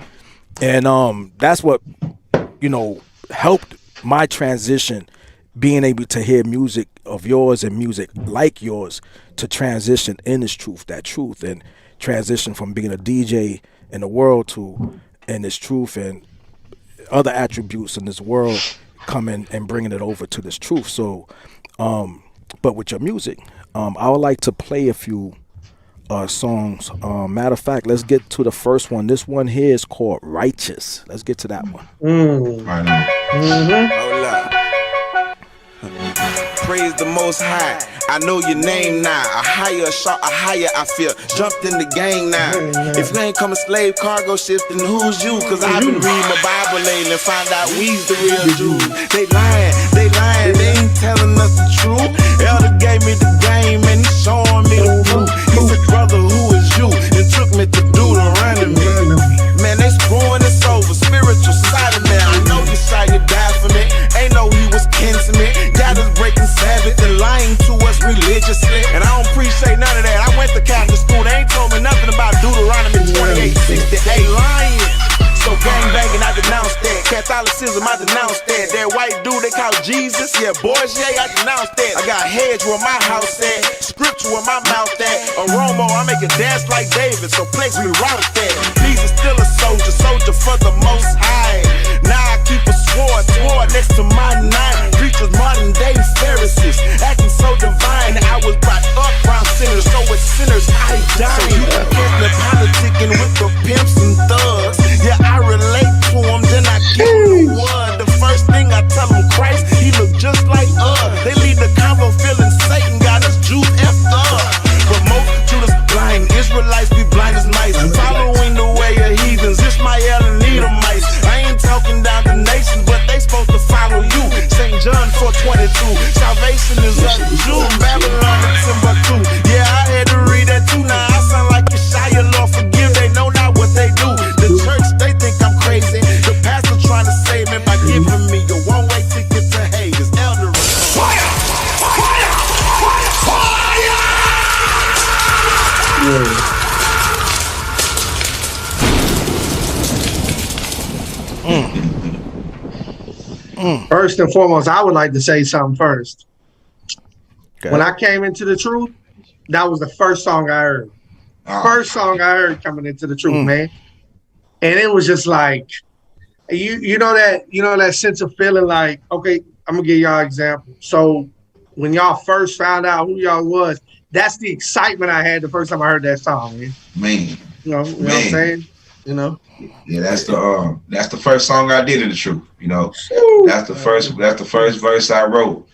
And that's what, you know, helped my transition, being able to hear music of yours and music like yours to transition in this truth, and transition from being a DJ in the world to in this truth and other attributes in this world coming and bringing it over to this truth. So but with your music, I would like to play a few songs. Matter of fact, let's get to the first one. This one here is called Righteous. Let's get to that one. Praise the Most High. I know your name now. A higher shot, a higher I feel. Jumped in the gang now. If you ain't come a slave cargo ship, then who's you? Cause I've been reading my Bible lately and find out we's the real Jews. They lying, they ain't telling us the truth. Elder gave me the game and he's showing me the proof. He said, brother, who is you? And took me to Deuteronomy. Man, they screwing us over. Spiritual side of man. I know you saw you die for me. Ain't know he was kin to me. Got us breaking Sabbath and lying to us religiously. And I don't appreciate none of that. I went to Catholic school. They ain't told me nothing about Deuteronomy 28:60. They lying. So gang banging, I denounce that. Catholicism, I denounce that. That white dude they call Jesus, yeah, boys, yeah, I denounce that. I got hedge where my house at, scripture where my mouth at. Aromo, I make it dance like David, so please we route that. Peezee still a soldier for the Most High. Now I keep a sword next to my nine. Preachers, modern day Pharisees, acting so divine. I was brought up around sinners, so with sinners I die. So you can catch me politicking with the pimps and thugs. Yeah, I relate to them, then I give them the word. The first thing I tell them, Christ, he look just like us. They leave the convo feeling Satan got us Jews effed up. But most Judas blind, Israelites be blind as mice. Following First and foremost, I would like to say something first. Okay. When I came into the truth, that was the first song I heard. First song I heard coming into the truth, man. And it was just like, you know that sense of feeling like, okay, I'm gonna give y'all an example. So when y'all first found out who y'all was, that's the excitement I had the first time I heard that song, man. Man. You know what I'm saying? You know? Yeah, that's the first song I did in the truth. You know, that's the first verse I wrote.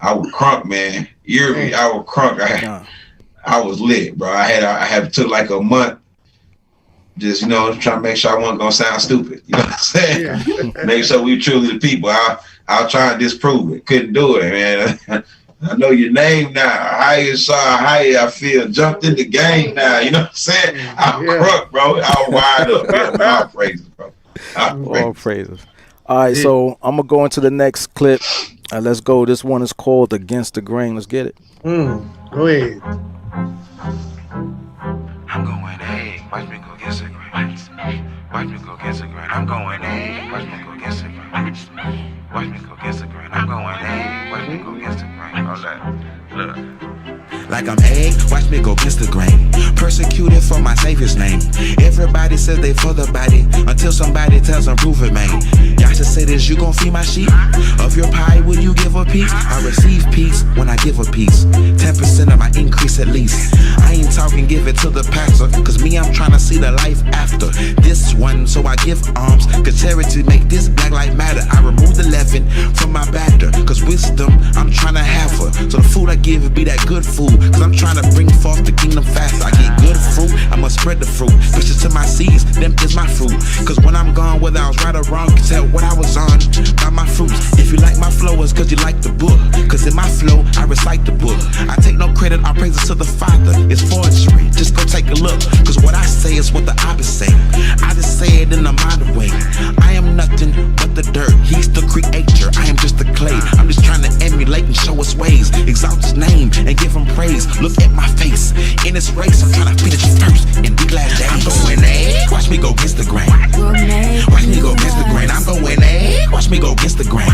I was crunk, man. You hear me? I was crunk. I was lit, bro. I had took like a month, just trying to make sure I wasn't gonna sound stupid. You know what I'm saying? Yeah. Make sure we truly the people. I'll try and disprove it. Couldn't do it, man. I know your name now. Higher I feel. Jumped in the game now. You know what I'm saying? I'm crunk, bro. I was wide up. Man. All praises, bro. All praises. All right, so I'm gonna go into the next clip. Let's go. This one is called "Against the Grain." Let's get it. Go ahead. I'm going, hey, watch me go against the grain. Watch me go against the grain. I'm going, hey, watch me go against the grain. Watch me go against the grain. I'm going, hey, watch me go against the grain. Hold that. Look. Like I'm egg, watch me go against the grain. Persecuted for my Savior's name. Everybody says they for the body until somebody tells them prove it, man. Y'all should say this, you gon' feed my sheep? Of your pie, will you give a piece? I receive peace when I give a piece. 10% of my increase at least. I ain't talking give it to the pastor, cause me, I'm trying to see the life after this one, so I give alms. Cause charity make this Black Lives Matter. I remove the leaven from my batter, cause wisdom, I'm trying to have her. So the food I give it be that good food. Cause I'm trying to bring forth the kingdom fast. I get good fruit, I must spread the fruit. Push it to my seeds, them is my fruit. Cause when I'm gone, whether I was right or wrong, you can tell what I was on by my fruits. If you like my flow, it's cause you like the book. Cause in my flow, I recite the book. I take no credit, I praise it to the Father. It's forgery, just go take a look. Cause what I say is what the opposite say. I just say it in a modern way. I am nothing but the dirt. He's the creator, I am just the clay. I'm just trying to emulate and show his ways. Exalt his name and give him praise. Look at my face in this race. I'm trying to finish first in the last days. I'm going egg. Watch me go against the grain. Watch me go against the grain. I'm going egg. Watch me go against the grain.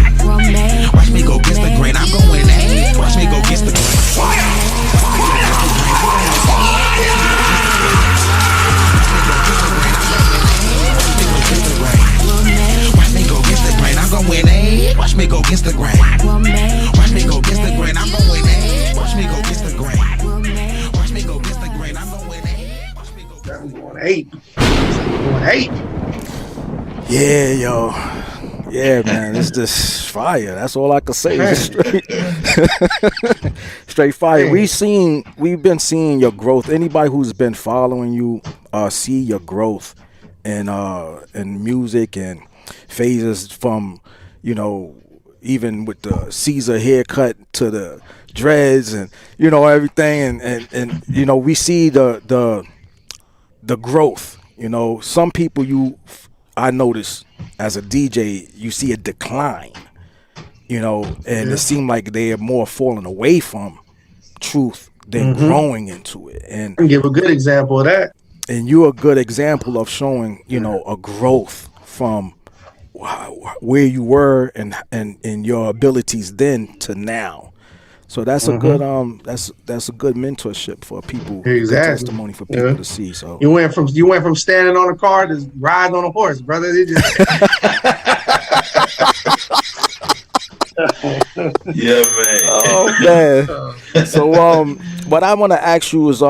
Watch me go against the grain. I'm going egg. Watch me go against the grain. Watch me go against the grain. I'm going egg. Watch me go against the grain. Watch me go against the grain. I'm going egg. Watch me go against the grain. Watch me go against the grain. I'm going egg. Watch me go against the grain. Going eight. Yeah, yo. Yeah, man, it's just fire. That's all I can say. Straight fire. We've been seeing your growth. Anybody who's been following you, see your growth in music and phases from, even with the Caesar haircut to the dreads and everything and we see the growth. Some people I notice as a DJ, you see a decline, and it seemed like they are more falling away from truth than growing into it. And I can give a good example of that. And you're a good example of showing, a growth from where you were and your abilities then to now. So that's a good that's a good mentorship for people. Exactly. Good testimony for people to see. So you went from standing on a car to riding on a horse, brother. It just yeah, man. Oh man. So what I want to ask you is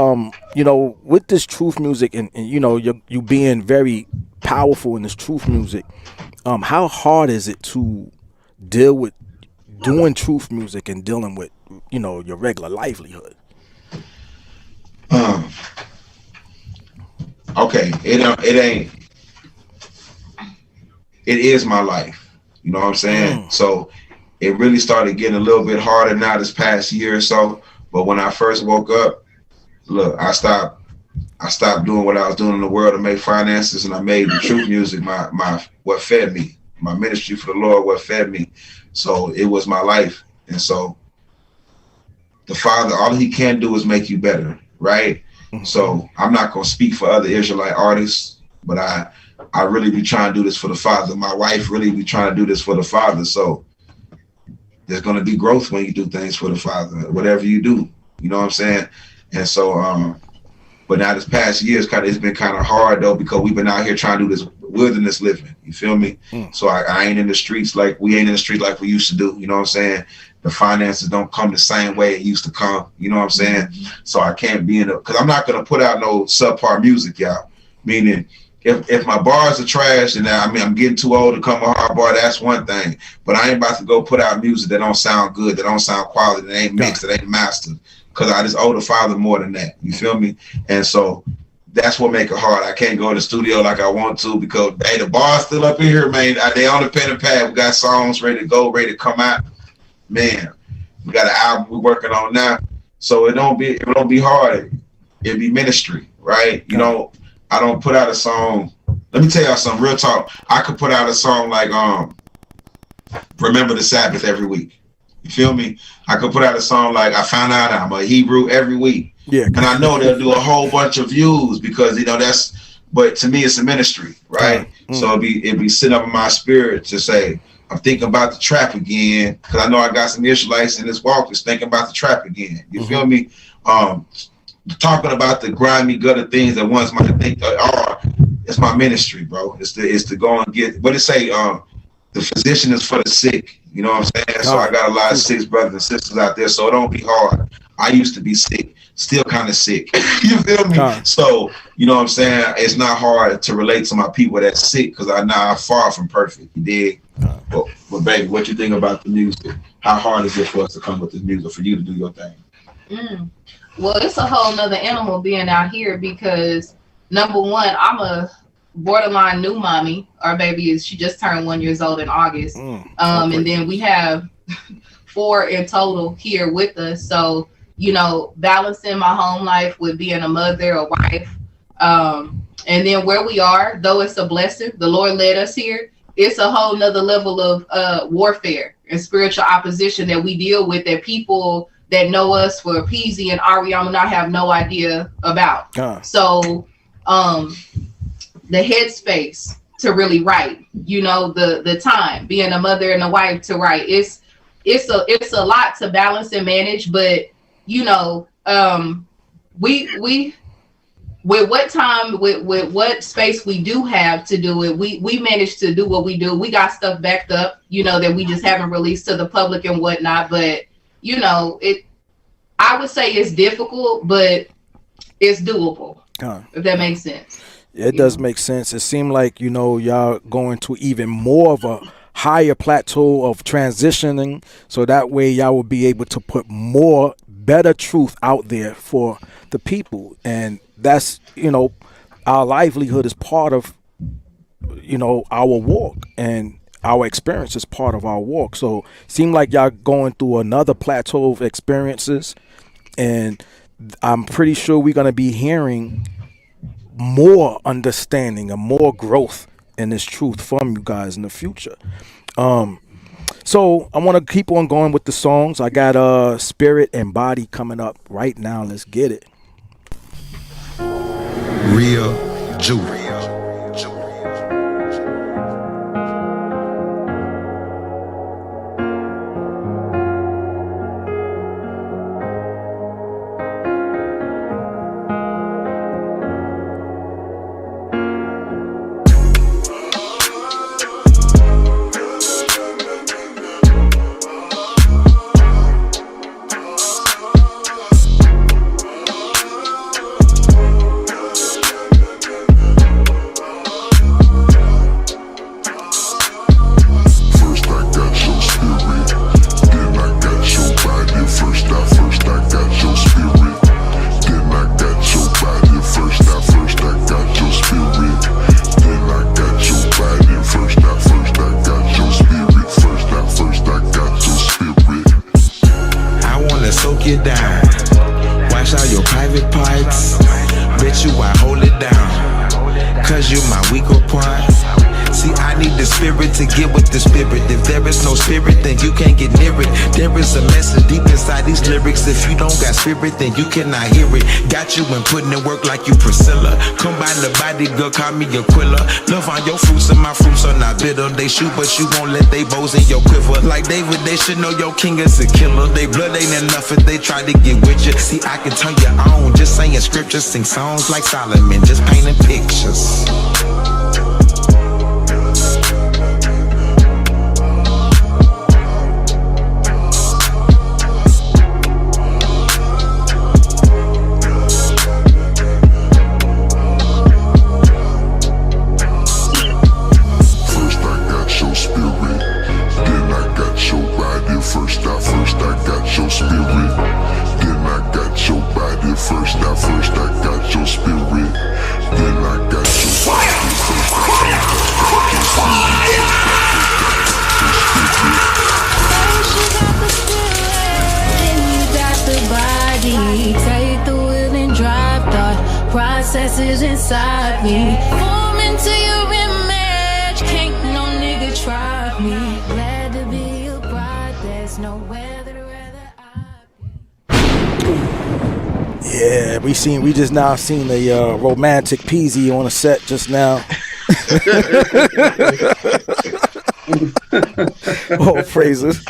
with this truth music and you being very powerful in this truth music, how hard is it to deal with doing truth music and dealing with your regular livelihood? Okay, it is my life. You know what I'm saying? So it really started getting a little bit harder now this past year or so. But when I first woke up, look, I stopped doing what I was doing in the world to make finances, and I made the truth music my what fed me, my ministry for the Lord, what fed me. So it was my life. And so the Father, all he can do is make you better, right? So I'm not going to speak for other Israelite artists, but I really be trying to do this for the Father. My wife really be trying to do this for the Father. So there's going to be growth when you do things for the Father, whatever you do. You know what I'm saying? And so, but now this past year, it's been kind of hard though, because we've been out here trying to do this wilderness living. You feel me? So I ain't in the streets like we ain't in the street like we used to do. You know what I'm saying? The finances don't come the same way it used to come. You know what I'm saying? So I can't be because I'm not going to put out no subpar music, y'all. Meaning, if my bars are trash, and I'm getting too old to come a hard bar, that's one thing. But I ain't about to go put out music that don't sound good, that don't sound quality, that ain't mixed, that ain't mastered. Because I just owe the Father more than that. You feel me? And so that's what make it hard. I can't go in the studio like I want to because, hey, the bar's still up in here, man. They on the pen and pad. We got songs ready to go, ready to come out. Man, we got an album we're working on now. So it don't be hard. It'd be ministry, right? You know, I don't put out a song. Let me tell y'all something, real talk. I could put out a song like Remember the Sabbath every week. You feel me? I could put out a song like I found out I'm a Hebrew every week. Yeah. And I know they'll do a whole bunch of views because, but to me it's a ministry, right? So it'd be sitting up in my spirit to say, I'm thinking about the trap again, because I know I got some Israelites in this walk that's thinking about the trap again. You feel me? Talking about the grimy gutter things that ones might think are, it's my ministry, bro. It's to go and get what it say, the physician is for the sick. You know what I'm saying? So I got a lot of sick brothers and sisters out there, so it don't be hard. I used to be sick, still kind of sick. You feel me? So, you know what I'm saying? It's not hard to relate to my people that's sick because I'm far from perfect. You dig? But baby, what you think about the music? How hard is it for us to come with this music, for you to do your thing? Well, it's a whole nother animal being out here because, number one, I'm a borderline new mommy. Our baby she just turned 1 year old in August. And then we have 4 in total here with us. So, you know, balancing my home life with being a mother, a wife, and then where we are, though it's a blessing, the Lord led us here. It's a whole nother level of warfare and spiritual opposition that we deal with that people that know us for Peezee and Amuna have no idea about. So, the headspace to really write, you know, the time, being a mother and a wife to write, it's a lot to balance and manage, but you know, we with what time, with what space we do have to do it, we managed to do what we do. We got stuff backed up, you know, that we just haven't released to the public and whatnot, but you know, I would say it's difficult, but it's doable, if that makes sense. It does make sense. It seemed like, you know, y'all going to even more of a higher plateau of transitioning, so that way y'all will be able to put more better truth out there for the people. And that's, you know, our livelihood is part of, you know, our walk, and our experience is part of our walk. So it seemed like y'all going through another plateau of experiences, and I'm pretty sure we're going to be hearing more understanding and more growth in this truth from you guys in the future. So I want to keep on going with the songs. I got Spirit and Body coming up right now. Let's get it. Real Jewelry. You down. Wash out your private parts. Bet you I hold it down. Cause you my weaker part. See, I need the spirit to get with the spirit. If there is no spirit, then you can't get near it. There is a message deep inside these lyrics. If you don't got spirit, then you cannot hear it. Got you and putting in work like you Priscilla. Combine the body, girl, call me Aquila. Love on your fruits and my fruits are not bitter. They shoot, but you won't let they bows in your quiver. Like David, they should know your king is a killer. They blood ain't enough if they try to get with you. See, I can turn you on, just saying scriptures, sing songs like Solomon, just painting pictures. Processes inside me, form into your image. Can't no nigga try me. Glad to be a bride. There's nowhere that rather I be. Yeah, we just now seen the romantic Peezee on a set just now. Oh, praises.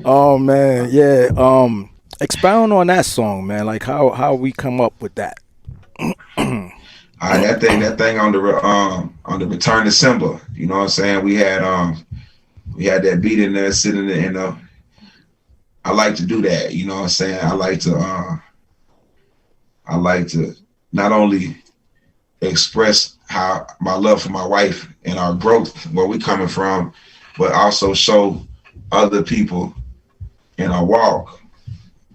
Oh man, yeah. Expound on that song, man. Like how we come up with that. That thing on the Return to Simba. You know what I'm saying? We had that beat in there sitting in the. I like to do that. You know what I'm saying? I like to not only express how my love for my wife and our growth, where we coming from, but also show other people in our walk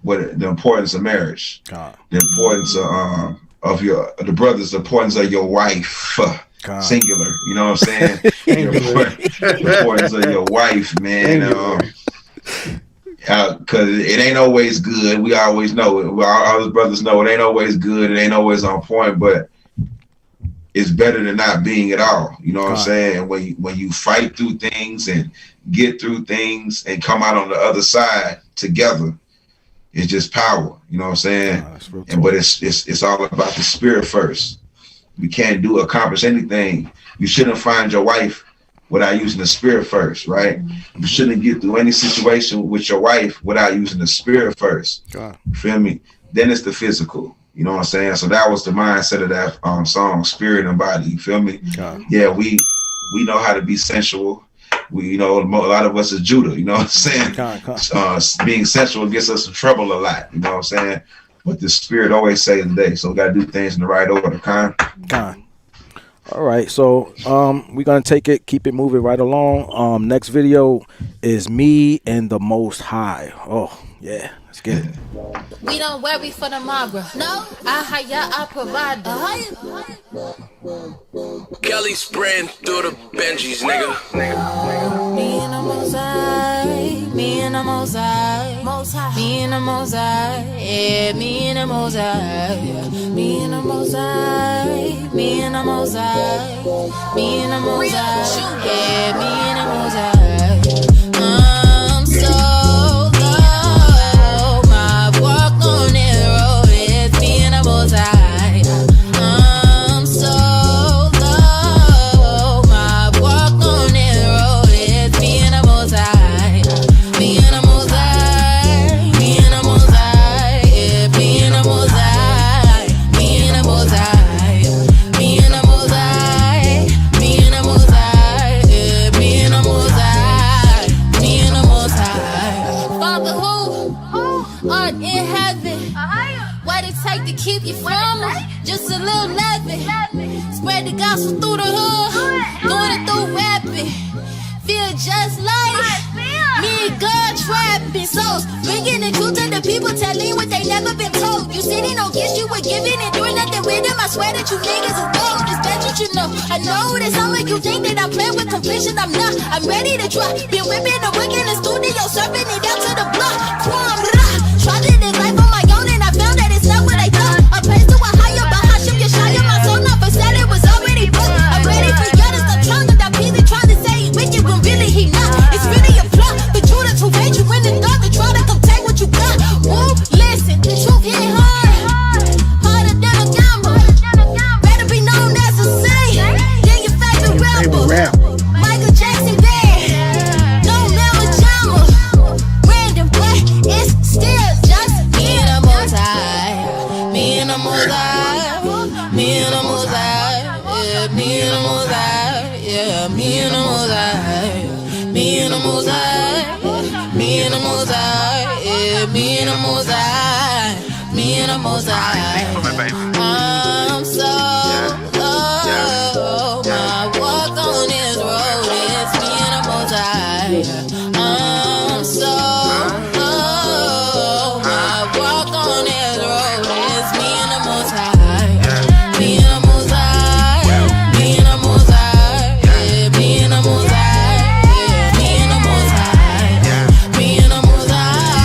what the importance of marriage, the importance of the brothers, the importance of your wife, singular. You know what I'm saying? The importance of your wife, man. Because it ain't always good. We always know it. All the brothers know it ain't always good. It ain't always on point, but it's better than not being at all. You know what I'm saying? When you fight through things and get through things and come out on the other side together, it's just power. You know what I'm saying? But it's all about the spirit first. We can't accomplish anything. You shouldn't find your wife without using the spirit first, right? You shouldn't get through any situation with your wife without using the spirit first. You feel me? Then it's the physical. You know what I'm saying? So that was the mindset of that song, spirit and body. You feel me? Yeah, we know how to be sensual. A lot of us is Judah. You know what I'm saying? Being sensual gets us in trouble a lot. You know what I'm saying? But the spirit always saves the day. So we got to do things in the right order. All right, so we're gonna keep it moving right along. Next video is me and the Most High. Oh yeah, let's get it. We don't worry for tomorrow. No, I hire, I provide. Kelly spraying through the Benjis, nigga. Me and the Most High, me and the Most High, me and the Most High, yeah, me and the Most High, me and the Most High, me and the Most High, me and the Most High, yeah, me and the Most High. I'm so low, my walk on that road is me and the Most High. I'm so low, my walk on that road is me and the Most High. Me and the Most High, me and the Most High, yeah, me and the Most High, me and the Most High, me and the Most High, me and the Most High, yeah, me and the Most High, me and the Most High. Father who art in heaven, what it take to keep you from us? Just a little leaven. Spread the gospel through the hood, doing it through rapping. Feel just like me and God trapping souls, bringing the truth to the people, telling what they never been told. You sitting on gifts you were giving and doing nothing with them. I swear that you niggas are gold. It's bad that you know. I know that some of you think that I'm playing with completion. I'm not. I'm ready to try. Been whipping the work in the studio, serving it down to the block. Tried it in life on my own and I found that it's not what I thought. A place to a higher, but Hashem Yeshaya, my soul not for sale, it was already booked. I'm ready for y'all to stop trying to me and the Most High, yeah, me and the Most High, me and the Most High, me and the Most High, yeah, me and the Most High, me and the Most High. I'm so low, my walk on this road is me and the Most High. I'm so low, my walk on this road is me and the Most High. Me and the Most High, me and the Most High, yeah, me and the Most High, yeah, me and the Most High, me and the Most High,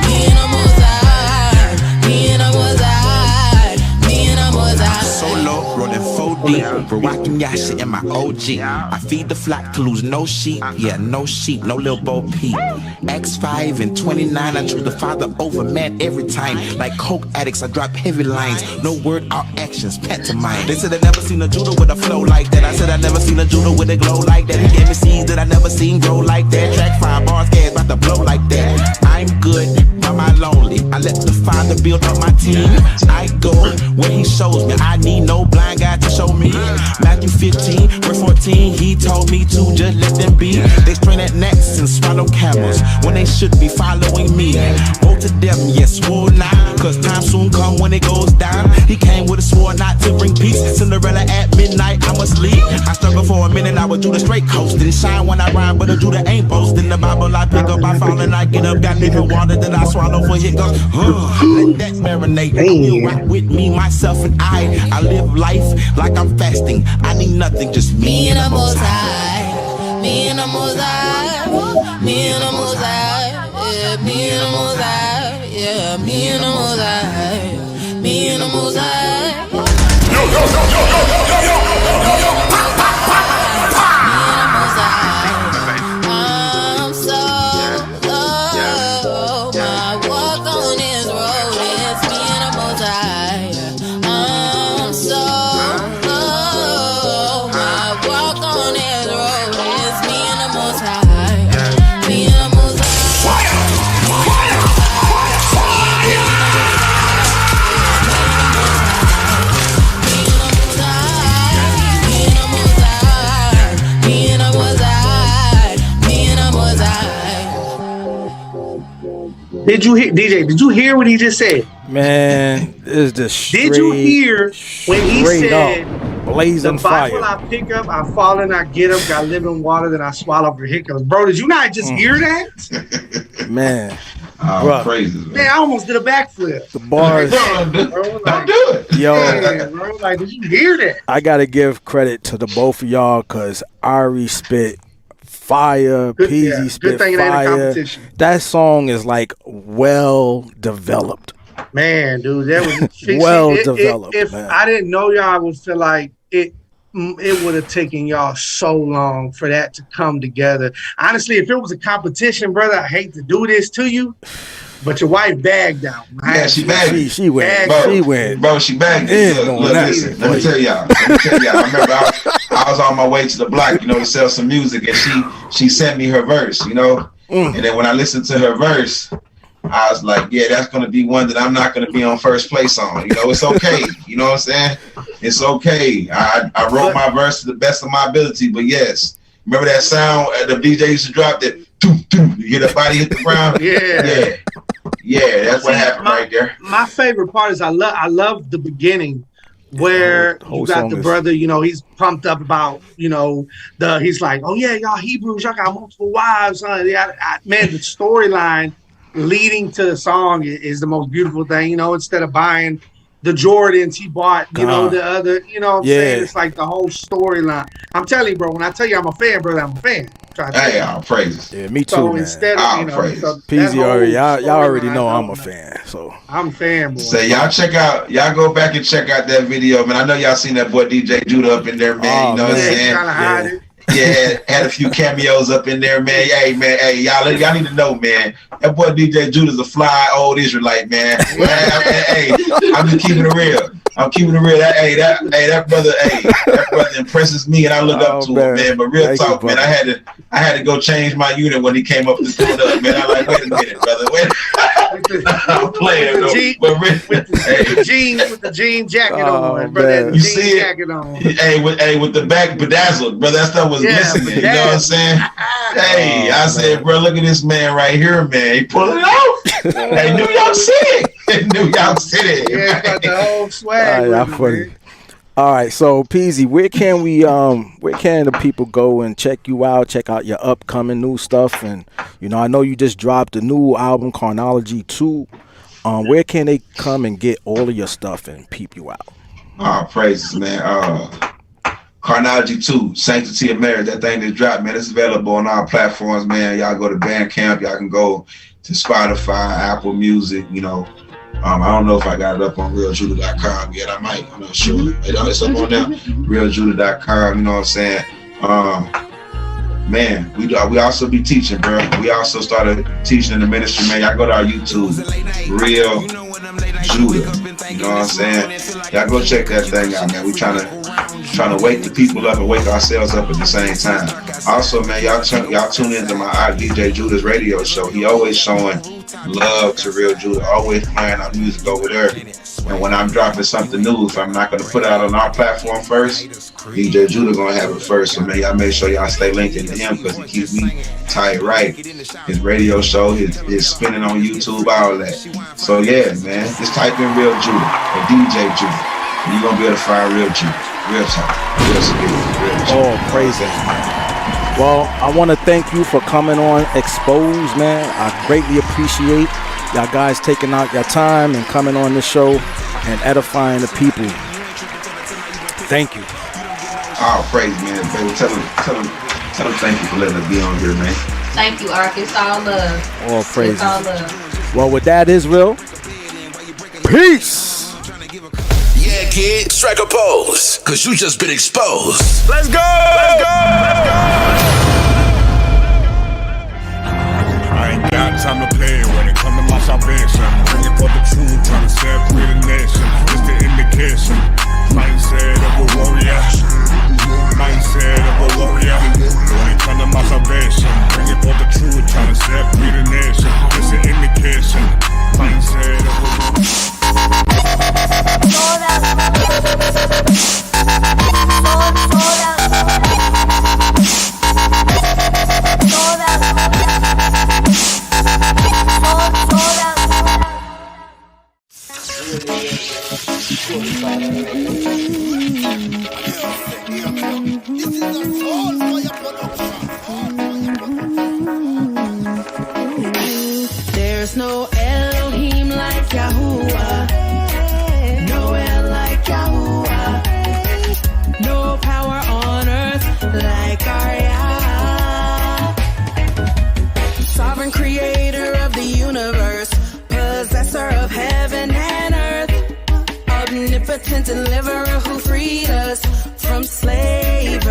me and the Most High, me and the Most High, me and the Most High. Solo, rolling 4D, we're rocking y'all shit in my OG. I feed the flock to lose no sheep, yeah, no sheep, no Lil Bo Peep. X5 and 29, I choose the father over man every time. Like coke addicts, I drop heavy lines, no word, all actions, pantomime. They said I never seen a Judah with a flow like that. I said I never seen a Judah with a glow like that. He gave me seeds that I never seen grow like that. Track 5 bars, gas about to blow like that. I'm good, why am I lonely? I let the father build up my team. I go where he shows me. I need no blind guy to show me. Matthew 15, verse 14, he told me to just let them be. They strain at necks and swallow camels when they should be following me. Woe to them, yes, swore not, cause time soon come when it goes down. He came with a sword not to bring peace. Cinderella at midnight, I must leave. I struggled for a minute, I would do the straight coast. Didn't shine when I rhyme, but a Judah ain't boasting. The Bible I pick up, I fall and I get up. Got living water that I swallow for hiccups. Let that marinate. You rock with me, myself and I live life like I'm fasting. I need nothing, just me and the Most High. Me and the Most High, me and the Most High, yeah, me and the Most High, yeah, me and the Most High, me and the Most High. Yo, yo, yo, yo, yo, yo, yo, yo, yo, yo, I'm so low, my walk on this road is me and the Most High. I'm so low, my walk on this road is me and the Most High. Me and the Most High. Did you hear, DJ? Did you hear what he just said? Man, it's just straight. Did you hear when he said, blazing "The Bible fire. I pick up, I fall and I get up, got living water that I swallow for hiccups." Bro, did you not just hear that? Man, crazy. Man, I almost did a backflip. The bars, bro, don't do it. Yo, man, bro, like, did you hear that? I gotta give credit to the both of y'all because Ari spit fire, Peezee spit thing it ain't a fire. competition. That song is like well developed. Man, dude, that was well developed. If man. I didn't know y'all, I would feel like it would have taken y'all so long for that to come together. Honestly, if it was a competition, brother, I hate to do this to you, but your wife bagged out. Yeah, she bagged. She went. Bagged. She went. Bro, she bagged. Look, listen, let me tell y'all. I remember I was on my way to the block, to sell some music, and she sent me her verse, and then when I listened to her verse, I was like, yeah, that's going to be one that I'm not going to be on first place on. It's okay. You know what I'm saying? It's okay. I wrote my verse to the best of my ability, but yes, remember that sound the DJ used to drop that, you hear the body hit the ground? Yeah, that's what happened right there. My favorite part is I love the beginning where you got the brother, he's pumped up about, he's like, oh yeah, y'all Hebrews, y'all got multiple wives. Man, the storyline leading to the song is the most beautiful thing. Instead of buying the Jordans, he bought, the other, I'm saying? It's like the whole storyline. I'm telling you, bro, when I tell you I'm a fan, brother, I'm a fan. Hey, all praises. Yeah, me too, so man. Instead of, Peezee already, y'all already know I'm a fan. So I'm a fan, boy. So y'all go back and check out that video, man. I know y'all seen that boy DJ Judah up in there, man. What I'm saying? Trying to hide it. Yeah, had a few cameos up in there, man. Hey, y'all need to know, man. That boy DJ Judah's a fly old Israelite, man. Hey, I'm just keeping it real. That brother impresses me, and I look up to him, man. But real talk, man, I had to go change my unit when he came up to pull it up, man. I'm like, wait a minute, brother. I'm playing though. With the jean jacket on, brother. You see it? With the back bedazzled, brother. That stuff was glistening. You know what I'm saying? Hey, I said, bro, look at this man right here, man. He pulling it off. Hey, New York City. New York City. Yeah, got the whole swag. Funny. All right, so Peezee, where can the people go and check you out, check out your upcoming new stuff? And I know you just dropped a new album, Chronology 2. Where can they come and get all of your stuff and peep you out? Oh, praises, man. Chronology 2, Sanctity of Marriage, that thing that dropped, man. It's available on all platforms, man. Y'all go to Bandcamp, y'all can go to Spotify, Apple Music, I don't know if I got it up on realjudah.com yet. I might. I'm not sure. It's up on there. realjudah.com. You know what I'm saying? Man, we also be teaching, bro. We also started teaching in the ministry, man. Y'all go to our YouTube, Real Judah. You know what I'm saying? Y'all go check that thing out, man. We trying to wake the people up and wake ourselves up at the same time. Also, man, y'all tune into my DJ Judah's radio show. He always showing love to Real Judah, always playing our music over there. And when I'm dropping something new, if I'm not going to put it out on our platform first, DJ Judah going to have it first. So, man, y'all make sure y'all stay linked into him because he keeps me tight right. His radio show, his spinning on YouTube, all that. So, yeah, man, just type in Real Judah or DJ Judah. And you're going to be able to find Real Judah. Real talk. Real spirit. Real Judah. Oh, praise it. Well, I want to thank you for coming on Exposed, man. I greatly appreciate y'all guys taking out your time and coming on this show and edifying the people. Thank you. Oh, praise, man. Baby, tell them thank you for letting us be on here, man. Thank you, Ark. It's all love. All praise. It's all love. Well, with that, Israel, peace. Yeah, kid, strike a pose, cause you just been exposed. Let's go! Let's go! Let's go! I ain't got time to play when it comes to my salvation. Bringing for the truth, trying to separate the nation. It's the indication. Mindset of a warrior. Mindset of a warrior. When it comes to my salvation, bringing for the truth, trying to separate the nation. It's the indication. Mindset of a warrior. There's no Elohim like Yahuwah. No El like Yahuwah. No power on earth like our Yah. Sovereign creator of the universe, possessor of heaven and earth, omnipotent deliverer who freed us from slavery.